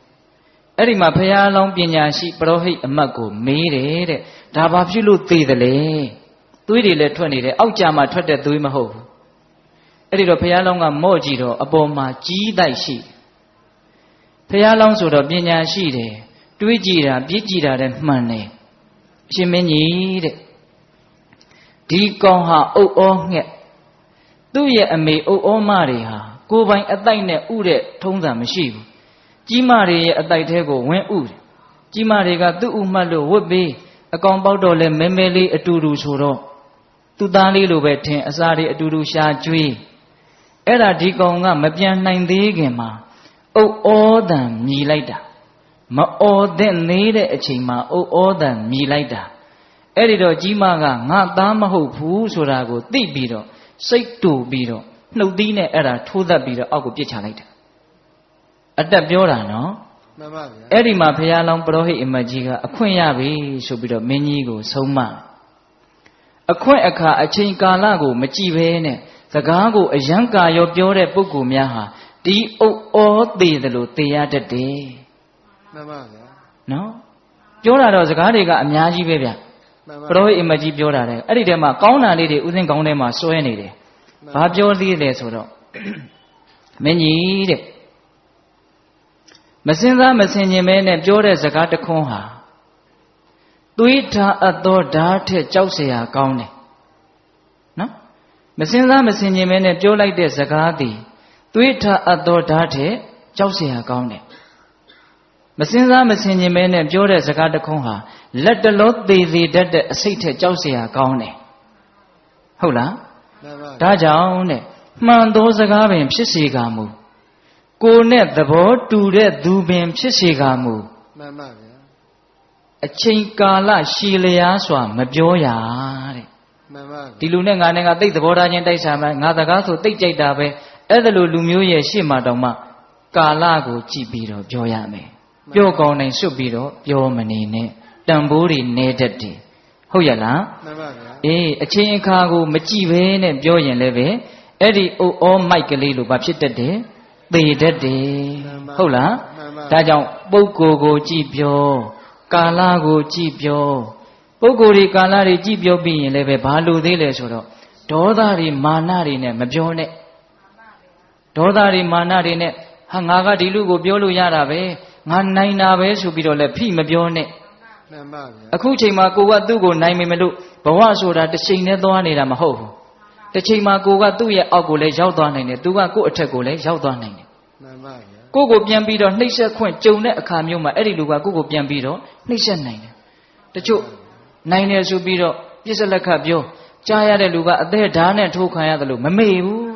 အဲ့ဒီမှာဘုရားလောင်းပညာရှိပရောဟိတ်အမတ်ကိုမေးတယ်တဲ့ဒါဘာဖြစ်လို့သေတယ်လဲသွေးတွေလည်းထွက်နေတယ်အောက်ကြမှာထွက်တဲ့သွေးမဟုတ်ဘူးအဲ့ဒီတော့ဘုရားလောင်းကမော့ကြည့်တော့အပေါ်မှာကြီးတိုက်ရှိဘုရားလောင်းဆိုတော့ပညာရှိတယ်တွေးကြည့်တာပြည့်ကြည့်တာလည်းမှန်တယ်အရှင်မင်းကြီးတဲ့ဒီကောင်ဟာအုပ်အောငှက်သူ့ရဲ့အမေအုပ်အောမတွေဟာကိုယ်ပိုင်အတိုက်နဲ့ဥတဲ့ထုံးစံမရှိဘူးကြီးမတွေရဲ့အတိုက်ထဲကိုဝင်ဥတယ်ကြီးမတွေကသူ့ဥမှတ်လို့ဝတ်ပေးအကောင်ပေါက်တော့လဲမဲမဲလေးအတူတူဆိုတော့သူ့သားလေးလိုပဲထင်အစာတွေအတူတူရှာကျွေးအဲ့ဒါဒီကောင်ကမပြန်နိုင်သေးခင်မှာအုပ်အောတန်မြည်လိုက်တာမအော်တဲ့နေတဲ့အချိန်မှာအုပ်အောတန်မြည်လိုက်တာအဲ့ဒီတော့ကြီးမကငါသားမဟုတ်ဘူးဆိုတာကိုသိပြီးတော့စိတ်တူပြီးတော့နှုတ်သီးနဲ့အဲ့ဒါထိုးသက်ပြီးတော့အောက်ကိုပြစ်ချလိုက်တယ်အတက်ပြောတာနော်မှန်ပါဗျာအဲ့ဒီမှာဘုရားလောင်းပရောဟိတ်အမတ်ကြီးကအခွင့်ရပြီဆိုပြီးတော့မင်းကြီးကိုဆုံးမ အခွင့်အခါအချိန်ကာလကိုမကြည့်ဘဲနဲ့စကားကိုအယံကာရောပြောတဲ့ပုဂ္ဂိုလ်များဟာဒီအုပ်ဩသေးတယ်လို့သိရတတ်တယ် မှန်ပါဗျာ နော်ပြောတာတော့စကားတွေကအများကြီးပဲဗျ မှန်ပါ ပရောဟိတ်အမကြီးပြောတာတဲ့အဲ့ဒီထဲမှာကောင်းတာလေးတွေဥစဉ်ကောင်းထဲမှာစွဲနေတယ်ဘာပြောသေးလဲဆိုတော့မင်းကြီးတဲ့မစင်စားမစင်ញင်မဲနဲ့ပြောတဲ့စကားတစ်ခွန်းဟာသွေးထားအပ်သောဓာတ်ထက်ကြောက်เสียကောင်းတယ်နော်မစင်စားမစင်ញင်မဲနဲ့ပြောလိုက်တဲ့စကားသည်သွေးထားအပ်သောဓာတ်ထက်ကြောက်เสียကောင်းတယ်မစင်စားမစင်ញင်မဲနဲ့ပြောတဲ့စကားတစ်ခွန်းဟာလက်တလောသေးသေးတတ်တဲ့အစိတ်ထက်ကြောက်เสียကောင်းတယ်ဟုတ်လား မှန်ပါ ဒါကြောင့်တဲ့မှန်သောစကားပင်ဖြစ်စေကမူကိုယ်နဲ့သဘောတူတဲ့သူပင်ဖြစ်စေကမူ မှန်ပါဗျာ အချိန်ကာလရှည်လျားစွာမပြောရတဲ့ မှန်ပါ ဒီလူနဲ့ငါနဲ့ကတိတ်သဘောထားချင်းတိုက်ဆိုင်မှငါစကားဆိုတိတ်ကြိုက်တာပဲအဲ့ဒါလိုလူမျိုးရဲ့ရှေ့မှာတောင်မှကာလကိုကြည့်ပြီးတော့ပြောရမယ်ပြောကောင်းနိုင်စွတ်ပြီးတော့ပြောမနေနဲ့တန်ဖိုးတွေနေတတ်တယ်ဟုတ်ရလား မှန်ပါဗျာ အေးအချိန်အခါကိုမကြည့်ဘဲနဲ့ပြောရင်လည်းပဲအဲ့ဒီအိုဩမိုက်ကလေးလိုဘာဖြစ်တတ်တယ်သေတတ်တယ်ဟုတ်လား မှန်ပါ ဒါကြောင့်ပုဂ္ဂိုလ်ကိုကြည့်ပြောကာလကိုကြည့်ပြောပုဂ္ဂိုလ်တွေကာလတွေကြည့်ပြောပြီးရင်လည်းပဲဘာလို့သေးလဲဆိုတော့ဒေါသတွေမာနတွေနဲ့မပြောနဲ့ဒေါသတွေမာနတွေနဲ့ဟာငါကဒီလူကိုပြောလို့ရတာပဲငါနိုင်တာပဲဆိုပြီးတော့လည်းဖိမပြောနဲ့ မှန်ပါဗျာ အခုချိန်မှာကိုကသူ့ကိုနိုင်မိမလို့ဘဝဆိုတာတစ်ချိန်နဲ့သွားနေတာမဟုတ်ဘူးတစ်ချိန်မှာကိုကသူ့ရဲ့အောက်ကိုလည်းရောက်သွားနိုင်တယ်သူကကိုယ့်အထက်ကိုလည်းရောက်သွားနိုင်တယ် မှန်ပါဗျာ ကိုကိုပြန်ပြီးတော့နှိမ့်ဆက်ခွင့်ကြုံတဲ့အခါမျိုးမှာအဲ့ဒီလူကကိုကိုပြန်ပြီးတော့နှိမ့်ဆက်နိုင်တယ်တချို့နိုင်တယ်ဆိုပြီးတော့ပြစ်စလက်ခတ်ပြောကြားရတဲ့လူကအသက်ဓာတ်နဲ့ထိုးခံရတယ်လို့မမေ့ဘူး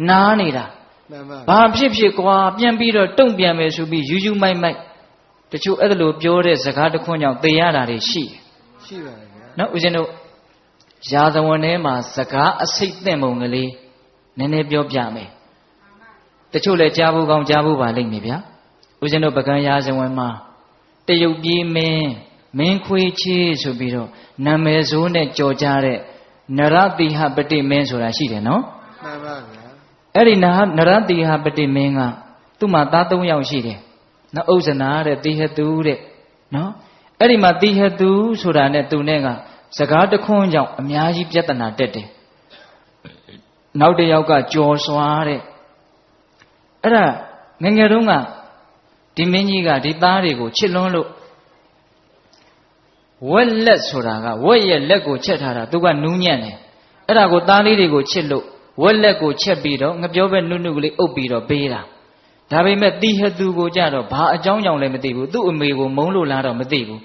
နားနေတာ မှန်ပါ ဘာဖြစ်ဖြစ်ကွာပြန်ပြီးတော့တုံ့ပြန်မယ်ဆိုပြီးယူမိုက်မိုက်တချို့အဲ့ဒါလိုပြောတဲ့စကားတစ်ခွန်းကြောင့်သေရတာတွေရှိတယ် ရှိပါတယ်ဗျာ နော်ဦးဇင်းတို့ရာဇဝင်ထဲမှာစကားအစိတ်သင့်ပုံကလေးနည်းနည်းပြောပြမယ်တချို့လည်းကြားဖို့ကောင်းကြားဖို့ပါလိမ့်မယ်ဗျာဦးဇင်းတို့ပကံရာဇဝင်မှာတရုတ်ပြည်မင်းခွေးချေးဆိုပြီးတော့နာမည်ဆိုးနဲ့ကြော်ကြတဲ့နရတိဟပတိမင်းဆိုတာရှိတယ်နော် မှန်ပါဗျာ အဲ့ဒီနရတိဟပတိမင်းကသူ့မှာသား၃ယောက်ရှိတယ်နော်ဥဇနာတဲ့တိဟတုတဲ့နော်အဲ့ဒီမှာတိဟတုဆိုတာနဲ့သူနဲ့ကစကားတခွန်းကြောင့်အများကြီးပြဿနာတက်တယ်နောက်တစ်ယောက်ကကြော်စွာတဲ့အဲ့ဒါငယ်ငယ်တုန်းကဒီမင်းကြီးကဒီသားတွေကိုချစ်လွန်းလို့ဝက်လက်ဆိုတာကဝက်ရဲ့လက်ကိုချက်ထားတာသူကနူးညံ့တယ်အဲ့ဒါကိုသားလေးတွေကိုချစ်လို့ဝက်လက်ကိုချက်ပြီးတော့ငပြောပဲနုနုကလေးအုပ်ပြီးတော့ပေးတာဒါပေမဲ့တိဟသူကိုကြတော့ဘာအကြောင်းကြောင့်လဲမသိဘူးသူ့အမေကိုမုန်းလို့လားတော့မသိဘူး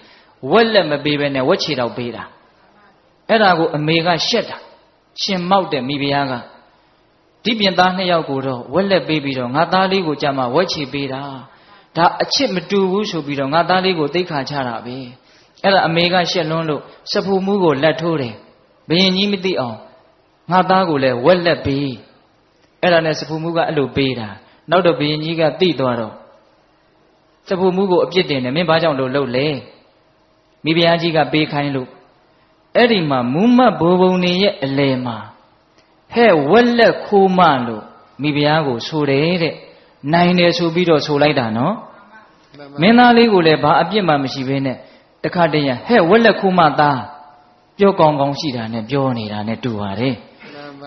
ဝက်လက်မပေးဘဲနဲ့ဝက်ချေတော့ပေးတာအဲ့ဒါကိုအမေကရှက်တာရှင်မောက်တဲ့မိဖုရားကဒီပြင်သား2ယောက်ကိုတော့ဝက်လက်ပေးပြီးတော့ငါသားလေးကိုကြမှာဝက်ချေပေးတာဒါအချစ်မတူဘူးဆိုပြီးတော့ငါသားလေးကိုသိခါချတာပဲအဲ့ဒါအမေကရှက်လွန်းလို့စဖူမှုကိုလက်ထိုးတယ်ဘယင်ကြီးမသိအောင်ငါသားကိုလည်းဝက်လက်ပေးအဲ့ဒါနဲ့စဖူမှုကအဲ့လိုပေးတာနောက်တော့ဘယင်ကြီးကသိသွားတော့စဖူမှုကိုအပြစ်တင်တယ်မင်းဘာကြောင့်လို့လှုပ်လဲမိဖုရားကြီးကပေးခိုင်းလို့အဲ့ဒီမှာမူးမတ်ဘိုးဘုံနေရဲ့အလယ်မှာဟဲ့ဝက်လက်ခိုးမလို့မိဖုရားကိုဆိုတယ်တဲ့နိုင်တယ်ဆိုပြီးတော့ဆိုလိုက်တာနော်မင်းသားလေးကိုလည်းဘာအပြစ်မှမရှိဘဲနဲ့တခါတည်းရဟဲ့ဝက်လက်ခိုးမသားပြောကောင်းကောင်းရှိတာနဲ့ပြောနေတာနဲ့တူပါတယ်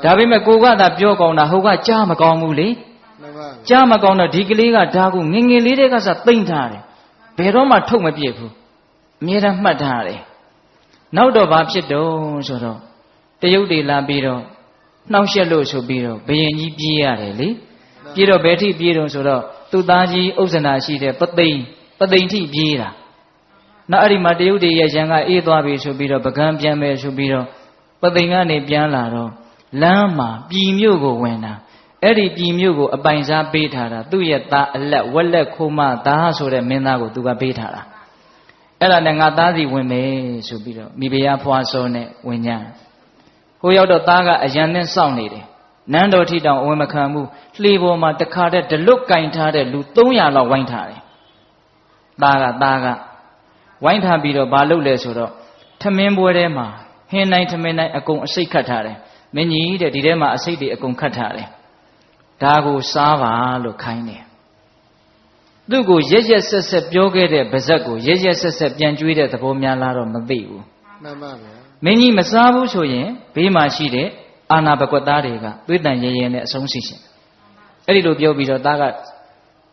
ဒါပေမဲ့ကိုကသာပြောကောင်းတာဟိုကကြားမကောင်းဘူးလေကြားမကောင်းတော့ဒီကလေးကဒါကိုငငယ်လေးတွေကစသိမ့်ထားတယ်ဘယ်တော့မှထုတ်မပြစ်ဘူးအမြဲတမ်းမှတ်ထားတယ်နောက်တော့ဘာဖြစ်တော့ဆိုတော့တရုတ်တွေလာပြီးတော့နှောက်ယှက်လို့ဆိုပြီးတော့ဘယင်ကြီးပြေးရတယ်လေပြေးတော့ဘယ်ထိပြေးတော့ဆိုတော့သူ့သားကြီးဥစ္ဆနာရှိတဲ့ပသိမ်ထိပြေးတာနောက်အဲ့ဒီမှာတရုတ်တွေရဲ့ရန်ကအေးသွားပြီဆိုပြီးတော့ပကံပြန်မယ်ဆိုပြီးတော့ပသိမ်ကနေပြန်လာတော့လမ်းမှာပြည်မြို့ကိုဝင်တာအဲ့ဒီပြည်မြို့ကိုအပိုင်စားပေးထားတာသူ့ရဲ့သားအလက်ဝက်လက်ခိုးမသားဆိုတဲ့မင်းသားကိုသူကပေးထားတာအဲ့ဒါနဲ့ငါသားစီဝင်မယ်ဆိုပြီးတော့မိဖုရားဖွာစောနဲ့ဝင်ညာဟိုရောက်တော့သားကအရန်နဲ့စောင့်နေတယ်နန်းတော်ထိတောင်အဝင်မခံဘူးလှေပေါ်မှာတခါတည်းဒလွတ်ကင်ထားတဲ့လူ300လောက်ဝိုင်းထားတယ်သားကဝိုင်းထားပြီးတော့ဘာလုပ်လဲဆိုတော့ထမင်းပွဲထဲမှာဟ င်းနိုင်ထမင်းနိုင်အကုန်အစိတ်ခတ်ထားတယ်မင်းကြီးတဲ့ဒီထဲမှာအစိတ်တွေအကုန်ခတ်ထားတယ်ဒါကိုစားပါလို့ခိုင်းတယ်သူ့ကိုရက်ရက်ဆက်ဆက်ပြောခဲ့တဲ့ဗဇက်ကိုရက်ရက်ဆက်ဆက်ပြန်ကြွေးတဲ့သဘောများလားတော့မသိဘူးမှန်ပါဗျာမင်းကြီးမစားဘူးဆိုရင်ဘေးမှာရှိတဲ့အာနာပကွက်သားတွေကသွေးတန်ရဲရဲနဲ့အဆုံးစီရှင်အဲ့ဒီလိုပြောပြီးတော့သားက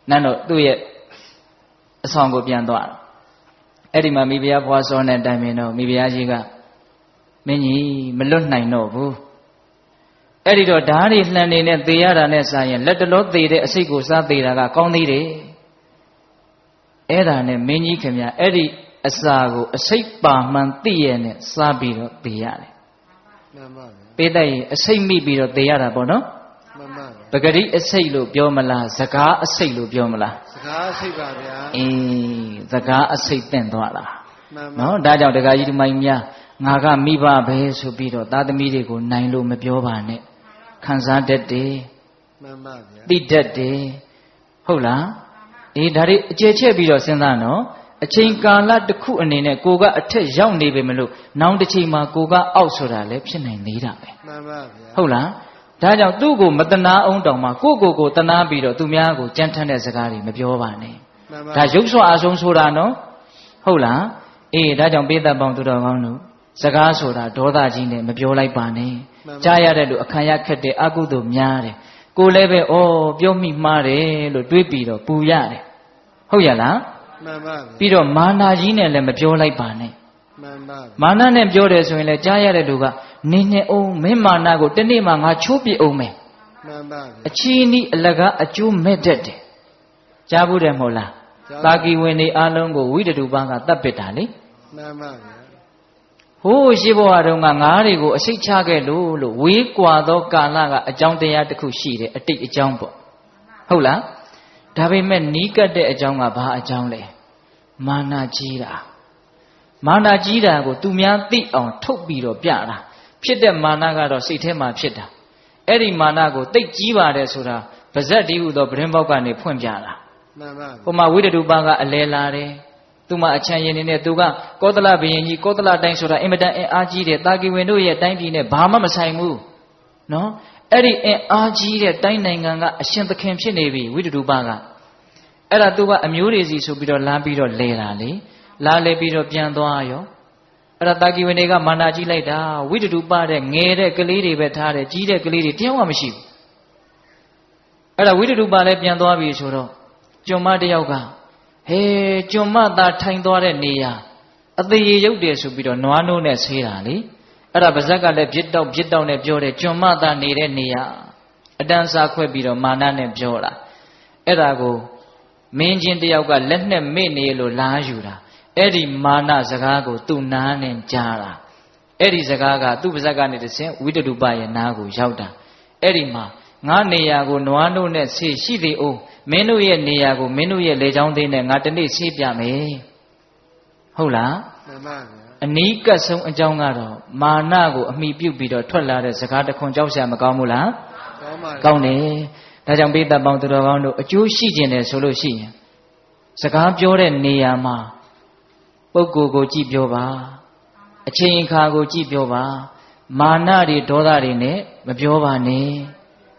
နန်းတော့သူ့ရဲ့အဆောင်ကိုပြန်သွားတယ်အဲ့ဒီမှာမိဖုရားဘွားစောနဲ့တိုင်ပင်တော့မိဖုရားကြီးကမင်းကြီးမလွတ်နိုင်တော့ဘူးအဲ့ဒီတော့ဓာတ်တွေလှန်နေတဲ့သေရတာနဲ့စားရင်လက်တလောသေတဲ့အစိတ်ကိုစားသေးတာကကောင်းသေးတယ်အဲ့ဒါနဲ့မင်းကြီးခင်ဗျာအဲ့ဒီအစာကိုအစိတ်ပါမှန်သိရနဲ့စားပြီးတော့သေရတယ်မှန်ပါဗျာပေးတဲ့ရင်အစိတ်မိပြီးတော့သေရတာပေါ့နော်မှန်ပါဗျာပဂရိအစိတ်လို့ပြောမလားစကားအစိတ်လို့ပြောမလားစကားအစိတ်ပါဗျာစကားအစိတ်တင့်သွားတာနော်ဒါကြောင့်ဒကာကြီးဒီမိုင်းများငါကမိဘပဲဆိုပြီးတော့သားသမီးတွေကိုနိုင်လို့မပြောပါနဲ့ခံစားတတ်တယ်မှန်ပါဗျာသိတတ်တယ်ဟုတ်လားဒါတွေအကျယ်ချက်ပြီးတော့စဉ်းစားနော်အချိန်ကာလတစ်ခုအနေနဲ့ကိုကအထက်ရောက်နေပေမလို့နောက်တစ်ချိန်မှာကိုကအောက်ဆိုတာလည်းဖြစ်နိုင်သေးတာပဲမှန်ပါဗျာဟုတ်လားဒါကြောင့်သူ့ကိုမတနာအောင်တောင်မှကိုတနာပြီးတော့သူများကိုကြမ်းထမ်းတဲ့စကားတွေမပြောပါနဲ့ဒါရုပ်ဆွအဆုံးဆိုတာနော်ဟုတ်လားဒါကြောင့်ပေးသက်ပေါင်းသူတော်ကောင်းတို့စကားဆိုတာဒေါသကြီးနဲ့မပြောလိုက်ပါနဲ့ကြားရတဲ့လူအခမ်းရခက်တဲ့အကုသိုလ်များတယ်ကိုလည်းပဲပြောမိမှားတယ်လို့တွေးပြီးတော့ပူရတယ်ဟုတ်ရလားမှန်ပါပြီးတော့မာနာကြီးနဲ့လည်းမပြောလိုက်ပါနဲ့မှန်ပါမာနနဲ့ပြောတယ်ဆိုရင်လည်းကြားရတဲ့လူကနေနေအောင်မင်းမာနကိုတနေ့မှငါချိုးပြအောင်မယ်မှန်ပါအချီးနီးအလကားအကျိုးမဲ့တတ်တယ်ကြားဘူးတယ်မဟုတ်လားတာကီဝင်နေအလုံးကိုဝိတ္တုပန်းကတတ်ပစ်တာလေမှန်ပါဟိုးရှိဘဝတုန်းကငါးတွေကိုအစိတ်ချခဲ့လို့ဝေးကွာသောကာလကအကြောင်းတရားတစ်ခုရှိတယ်အတိတ်အကြောင်းပေါ့ဟုတ်လားဒါပေမဲ့နီးကပ်တဲ့အကြောင်းကဘာအကြောင်းလဲမာနကြီးတာမာနကြီးတာကိုသူများသိအောင်ထုတ်ပြီးတော့ပြတာဖြစ်တဲ့မာနကတော့စိတ်ထဲမှာဖြစ်တာအဲ့ဒီမာနကိုသိကြီးပါတယ်ဆိုတာဗဇက်တည်းဟူသောပရင်ပေါက်ကနေဖွင့်ပြတာမှန်ပါဟိုမှာဝိတ္တုပန်းကအလဲလာတယ်သူမှအချမ်းရင်နေနဲ့သူကကောသလဘုရင်ကြီးကောသလတိုင်းဆိုတာအင်မတန်အင်အားကြီးတယ်တာကီဝင်တို့ရဲ့တိုင်းပြည်နဲ့ဘာမှမဆိုင်ဘူးနော်အဲ့ဒီအင်အားကြီးတဲ့တိုင်းနိုင်ငံကအရှင်သခင်ဖြစ်နေပြီဝိတ္တုပန်းကအဲ့ဒါသူကအမျိုးတွေစီဆိုပြီးတော့လမ်းပြီးတော့လဲတာလေလာလဲပြီးတော့ပြန်သွားရောအဲ့ဒါတာကီဝင်တွေကမာနာကြီးလိုက်တာဝိတ္တုပတဲ့ငယ်တဲ့ကလေးတွေပဲထားတယ်ကြီးတဲ့ကလေးတွေတယောက်မှမရှိဘူးအဲ့ဒါဝိတ္တုပလည်းပြန်သွားပြီဆိုတော့ကျွန်မတယောက်ကဟေးကျွန်မသာထိုင်သွားတဲ့နေရာအသေးရရုပ်တယ်ဆိုပြီးတော့နွားနိုးနဲ့ဆေးတာလေအဲ့ဒါဗဇက်ကလည်းပြစ်တောက်နဲ့ပြောတယ်ကျွန်မသာနေတဲ့နေရာအတန်းစားခွဲပြီးတော့မာနနဲ့ပြောတာအဲ့ဒါကိုမင်းချင်းတယောက်ကလက်နဲ့မေ့နေလို့လာယူတာအဲ့ဒီမာနစကားကိုသူ့နားနဲ့ကြားတာအဲ့ဒီစကားကသူ့ဗဇက်ကနေတဆင့်ဝိတ္တုပရဲ့နားကိုရောက်တာအဲ့ဒီမှာငါနေရာကိုနွားနို့နဲ့ဆေးရှိသေးအောင်မင်းတို့ရဲ့နေရာကိုမင်းတို့ရဲ့လေချောင်းသေးနဲ့ငါတနေ့ဆေးပြမယ်ဟုတ်လားမှန်ပါဗျာအနီးကပ်ဆုံးအကြောင်းကတော့မာနကိုအမိပြုတ်ပြီးတော့ထွက်လာတဲ့စကားတစ်ခွန်းကြောက်စရာမကောင်းဘူးလားကောင်းပါကောင်းတယ်ဒါကြောင့်ပိဿပေါင်းသူတော်ကောင်းတို့အကျိုးရှိခြင်းတယ်ဆိုလို့ရှိရင်စကားပြောတဲ့နေရာမှာပုဂ္ဂိုလ်ကိုကြည့်ပြောပါအချိန်အခါကိုကြည့်ပြောပါမာနတွေဒေါသတွေနဲ့မပြောပါနဲ့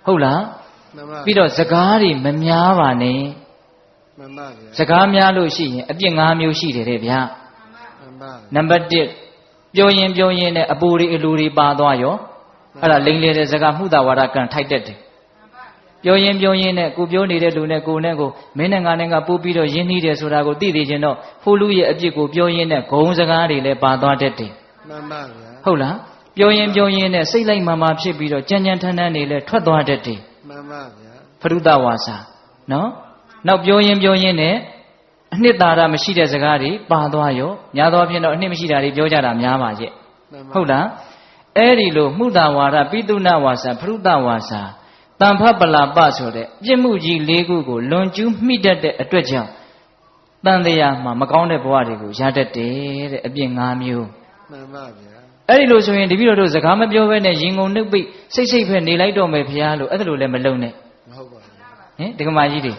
ဟုတ်လားပြီးတော့စကားတွေမများပါနဲ့မှန်ပါဗျာစကားများလို့ရှိရင်အပြစ်၅မျိုးရှိတယ်တဲ့ဗျာမှန်ပါနံပါတ်1ပြောရင်နဲ့အပူတွေအလူတွေပါသွားရောအဲ့ဒါလိမ်လေတဲ့စကားမှုသာဝါဒကံထိုက်တတ်တယ်ပြောရင်နဲ့ကိုပြောနေတဲ့လူနဲ့ကိုနဲ့ကိုမင်းနဲ့ငါနဲ့ကပို့ပြီးတော့ယဉ်နှီးတယ်ဆိုတာကိုသိသိချင်းတော့ဟိုလူရဲ့အပြစ်ကိုပြောရင်းနဲ့ဂုံစကားတွေလည်းပါသွားတတ်တယ်မှန်ပါဗျာဟုတ်လားပြောရင်နဲ့စိတ်လိုက်မှဖြစ်ပြီးတော့ကြမ်းထမ်းနေလည်းထွက်သွားတတ်တယ်မှန်ပါဗျာဖရုဒဝါစာနော်နောက်ပြောရင်နဲ့အနှစ်သာရမရှိတဲ့စကားတွေပါသွားရောညာသောဖြင့်တော့အနှစ်မရှိတာတွေပြောကြတာများပါရဲ့ဟုတ်လားအဲ့ဒီလိုမှုသာဝါဒပိတုဏဝါစာဖရုဒဝါစာတန်ဖပလာပဆိုတဲ့ပြစ်မှုကြီး၄ခုကိုလွန်ကျူးမိတတ်တဲ့အတွက်ကြောင့်တန်တရားမှာမကောင်းတဲ့ဘဝတွေကိုရတတ်တယ်တဲ့အပြစ်၅မျိုးမှန်ပါဗျာအဲ့ဒီလိုဆိုရင်တပည့်တော်တို့စကားမပြောဘဲနဲ့ရင်ကုန်နှုတ်ပိတ်စိတ်ပဲနေလိုက်တော့မယ်ဘုရားလို့အဲ့ဒါလိုလည်းမလုံနဲ့မဟုတ်ပါဘူးဟင်ဒကမာကြီးတွေ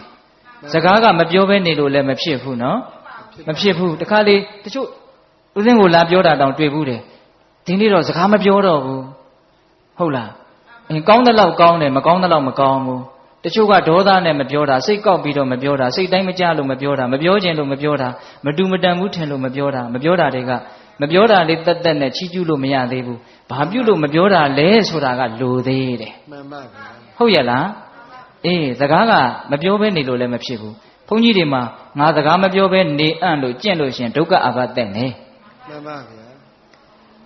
စကားကမပြောဘဲနေလို့လည်းမဖြစ်ဘူးနော်မဖြစ်ဘူးတခါလေတချို့ဦးစင်းကိုလာပြောတာတောင်တွေ့ဘူးတယ် ဒီနေ့တော့စကားမပြောတော့ဘူးဟုတ်လားကောင်းတဲ့လောက်ကောင်းတယ်မကောင်းတဲ့လောက်မကောင်းဘူးတချို့ကဒေါသနဲ့မပြောတာစိတ်ကောက်ပြီးတော့မပြောတာစိတ်တိုင်းမကြလို့မပြောတာမပြောခြင်းလို့မပြောတာမတူမတန်ဘူးထင်လို့မပြောတာမပြောတာတွေကမပြောတာလေးတက်တက်နဲ့ချီးကျူးလို့မရသေးဘူးဘာပြုလို့မပြောတာလဲဆိုတာကလိုသေးတယ်မှန်ပါဗျာဟုတ်ရဲ့လားအေးစကားကမပြောဘဲနေလို့လည်းမဖြစ်ဘူးဘုန်းကြီးတွေမှာငါစကားမပြောဘဲနေအံ့လို့ကျင့်လို့ရှင်ဒုက္ခအာဘတက်နေမှန်ပါဗျာ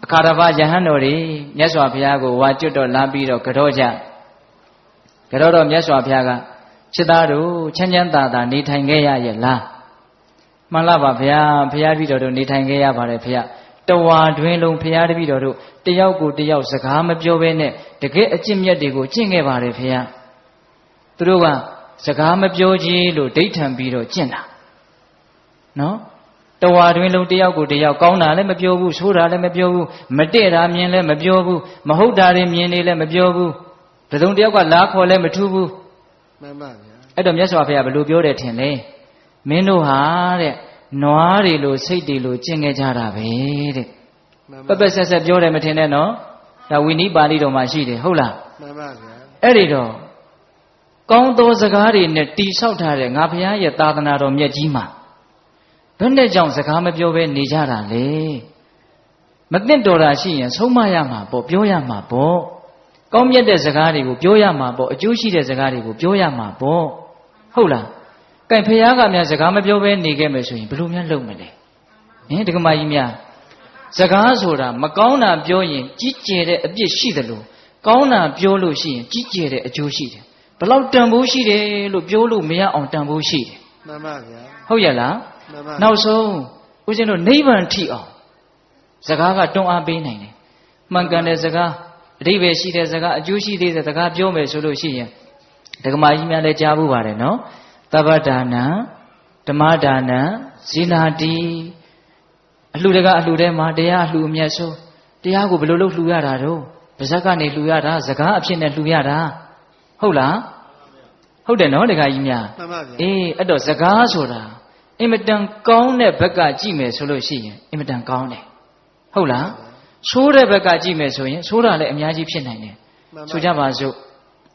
အခါတစ်ပါးယဟန်တော်တွေမြတ်စွာဘုရားကိုဝါကျွတ်တော်လာပြီးတော့ကြောကြကြောတော့မြတ်စွာဘုရားကချစ်သားတို့ချမ်းချမ်းသာသာနေထိုင်ခဲ့ရရဲ့လားမှန်လားပါဗျာဘုရားတပည့်တော်တို့နေထိုင်ခဲ့ရပါတယ်ဗျာတဝါတွင်လုံးဘုရားတပည့်တော်တို့တယောက်ကိုတယောက်စကားမပြောဘဲနဲ့တကယ်အကျင့်မြတ်တွေကိုကျင့်ခဲ့ပါတယ်ဗျာသူတို့ကစကားမပြောကြီးလို့ဒိဋ္ဌံပြီးတော့ကျင့်တာနော်တဝါတွင်လုံးတယောက်ကိုတယောက်ကောင်းတာလည်းမပြောဘူးဆိုးတာလည်းမပြောဘူးမတည့်တာမြင်လည်းမပြောဘူးမဟုတ်တာတွေမြင်နေလည်းမပြောဘူးတစုံတယောက်ကလာခေါ်လည်းမထူးဘူးမှန်ပါဗျာအဲ့တော့မြတ်စွာဘုရားဘယ်လိုပြောတယ်ထင်လဲမင်းတို့ဟာတဲ့နွားတွေလိုစိတ်တွေလိုကျင့်ခဲ့ကြတာပဲတဲ့ပပဆက်ဆက်ပြောတယ်မထင်နဲ့နော်ဒါဝိနည်းပါဠိတော်မှာရှိတယ်ဟုတ်လားမှန်ပါဗျာအဲ့ဒီတော့ကောင်းသောစကားတွေနဲ့တိဆောက်ထားတဲ့ငါဘုရားရဲ့သာသနာတော်မြတ်ကြီးမှာဘယ်နဲ့ကြောင့်စကားမပြောဘဲနေကြတာလဲမသိတော်တာရှိရင်ဆုံးမရမှာပေါ့ပြောရမှာပေါ့ကောင်းမြတ်တဲ့စကားတွေကိုပြောရမှာပေါ့အကျိုးရှိတဲ့စကားတွေကိုပြောရမှာပေါ့ဟုတ်လားကဲဘုရားကများစကားမပြောဘဲနေခဲ့မယ်ဆိုရင်ဘယ်လိုများလုပ်မလဲဒကမာကြီးများစကားဆိုတာမကောင်းတာပြောရင်ကြီးကျယ်တဲ့အပြစ်ရှိတယ်လို့ကောင်းတာပြောလို့ရှိရင်ကြီးကျယ်တဲ့အကျိုးရှိတယ်ဘလောက်တန်ဖိုးရှိတယ်လို့ပြောလို့မရအောင်တန်ဖိုးရှိတယ်မှန်ပါဗျာဟုတ်ရဲ့လားမှန်ပါနောက်ဆုံးဦးဇင်းတို့နိဗ္ဗာန်ထိအောင်စကားကတွန်းအားပေးနိုင်တယ်မှန်ကန်တဲ့စကားအဓိပ္ပာယ်ရှိတဲ့စကားအကျိုးရှိသေးတဲ့စကားပြောမယ်ဆိုလို့ရှိရင်ဒကမာကြီးများလည်းကြားဖို့ပါတယ်နော်သဗ္ဗဒါနံဓမ္မဒါနံဇီနာတိအလှတကအလှထဲမှာတရားအလှအမြတ်ဆုံးတရားကိုဘယ်လိုလုပ်လှူရတာတော့ပါဇက်ကနေလှူရတာစကားအဖြစ်နဲ့လှူရတာဟုတ်လားဟုတ်တယ်နော်ဒကာကြီးများမှန်ပါဗျာအေးအဲ့တော့စကားဆိုတာအင်မတန်ကောင်းတဲ့ဘက်ကကြည့်မယ်ဆိုလို့ရှိရင်အင်မတန်ကောင်းတယ်ဟုတ်လားဆိုးတဲ့ဘက်ကကြည့်မယ်ဆိုရင်ဆိုးတာလည်းအများကြီးဖြစ်နိုင်တယ်ဆိုကြပါစို့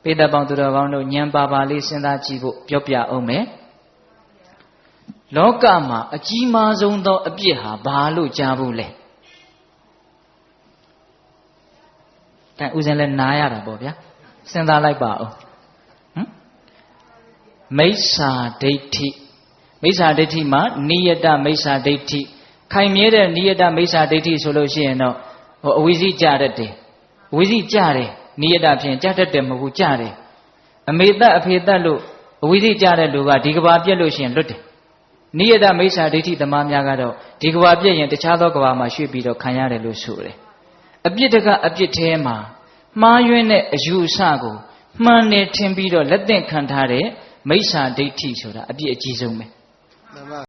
ပေတပေါင်းသူတော်ကောင်းတို့ဉာဏ်ပါပါလေးစဉ်းစားကြည့်ဖို့ပြောပြအောင်မယ်လောကမှာအကြီးမားဆုံးသောအပြစ်ဟာဘာလို့ကြားဘူးလဲအဲဥစဉ်လည်းနားရတာပေါ့ဗျာစဉ်းစားလိုက်ပါဦးမိစ္ဆာဒိဋ္ဌိမိစ္ဆာဒိဋ္ဌိမှာနိယတမိစ္ဆာဒိဋ္ဌိခိုင်မြဲတဲ့နိယတမိစ္ဆာဒိဋ္ဌိဆိုလို့ရှိရင်တော့အဝိဇ္ဇိကြတတ်တယ်အဝိဇ္ဇိကြတယ်နိယတဖြင့်ကြတတ်တယ်မဟုတ်ဘူးကြတယ်အမေသက်အဖေသက်လို့အဝိဇ္ဇိကြတဲ့လူကဒီကဘာပြက်လို့ရှိရင်လွတ်တယ်နိယတမိစ္ဆာဒိဋ္ဌိသမားများကတော့ဒီကဘာပြက်ရင်တခြားသောကဘာမှာရွှေ့ပြီးတော့ခံရတယ်လို့ဆိုတယ်အပြစ်တကအပြစ်ထဲမှာမှားယွင်းတဲ့အယူအဆကိုမှန်တယ်ထင်ပြီးတော့လက်သင့်ခံထားတဲ့မိစ္ဆာဒိဋ္ဌိဆိုတာအပြစ်အကြီးဆုံးပဲမှန်ပါ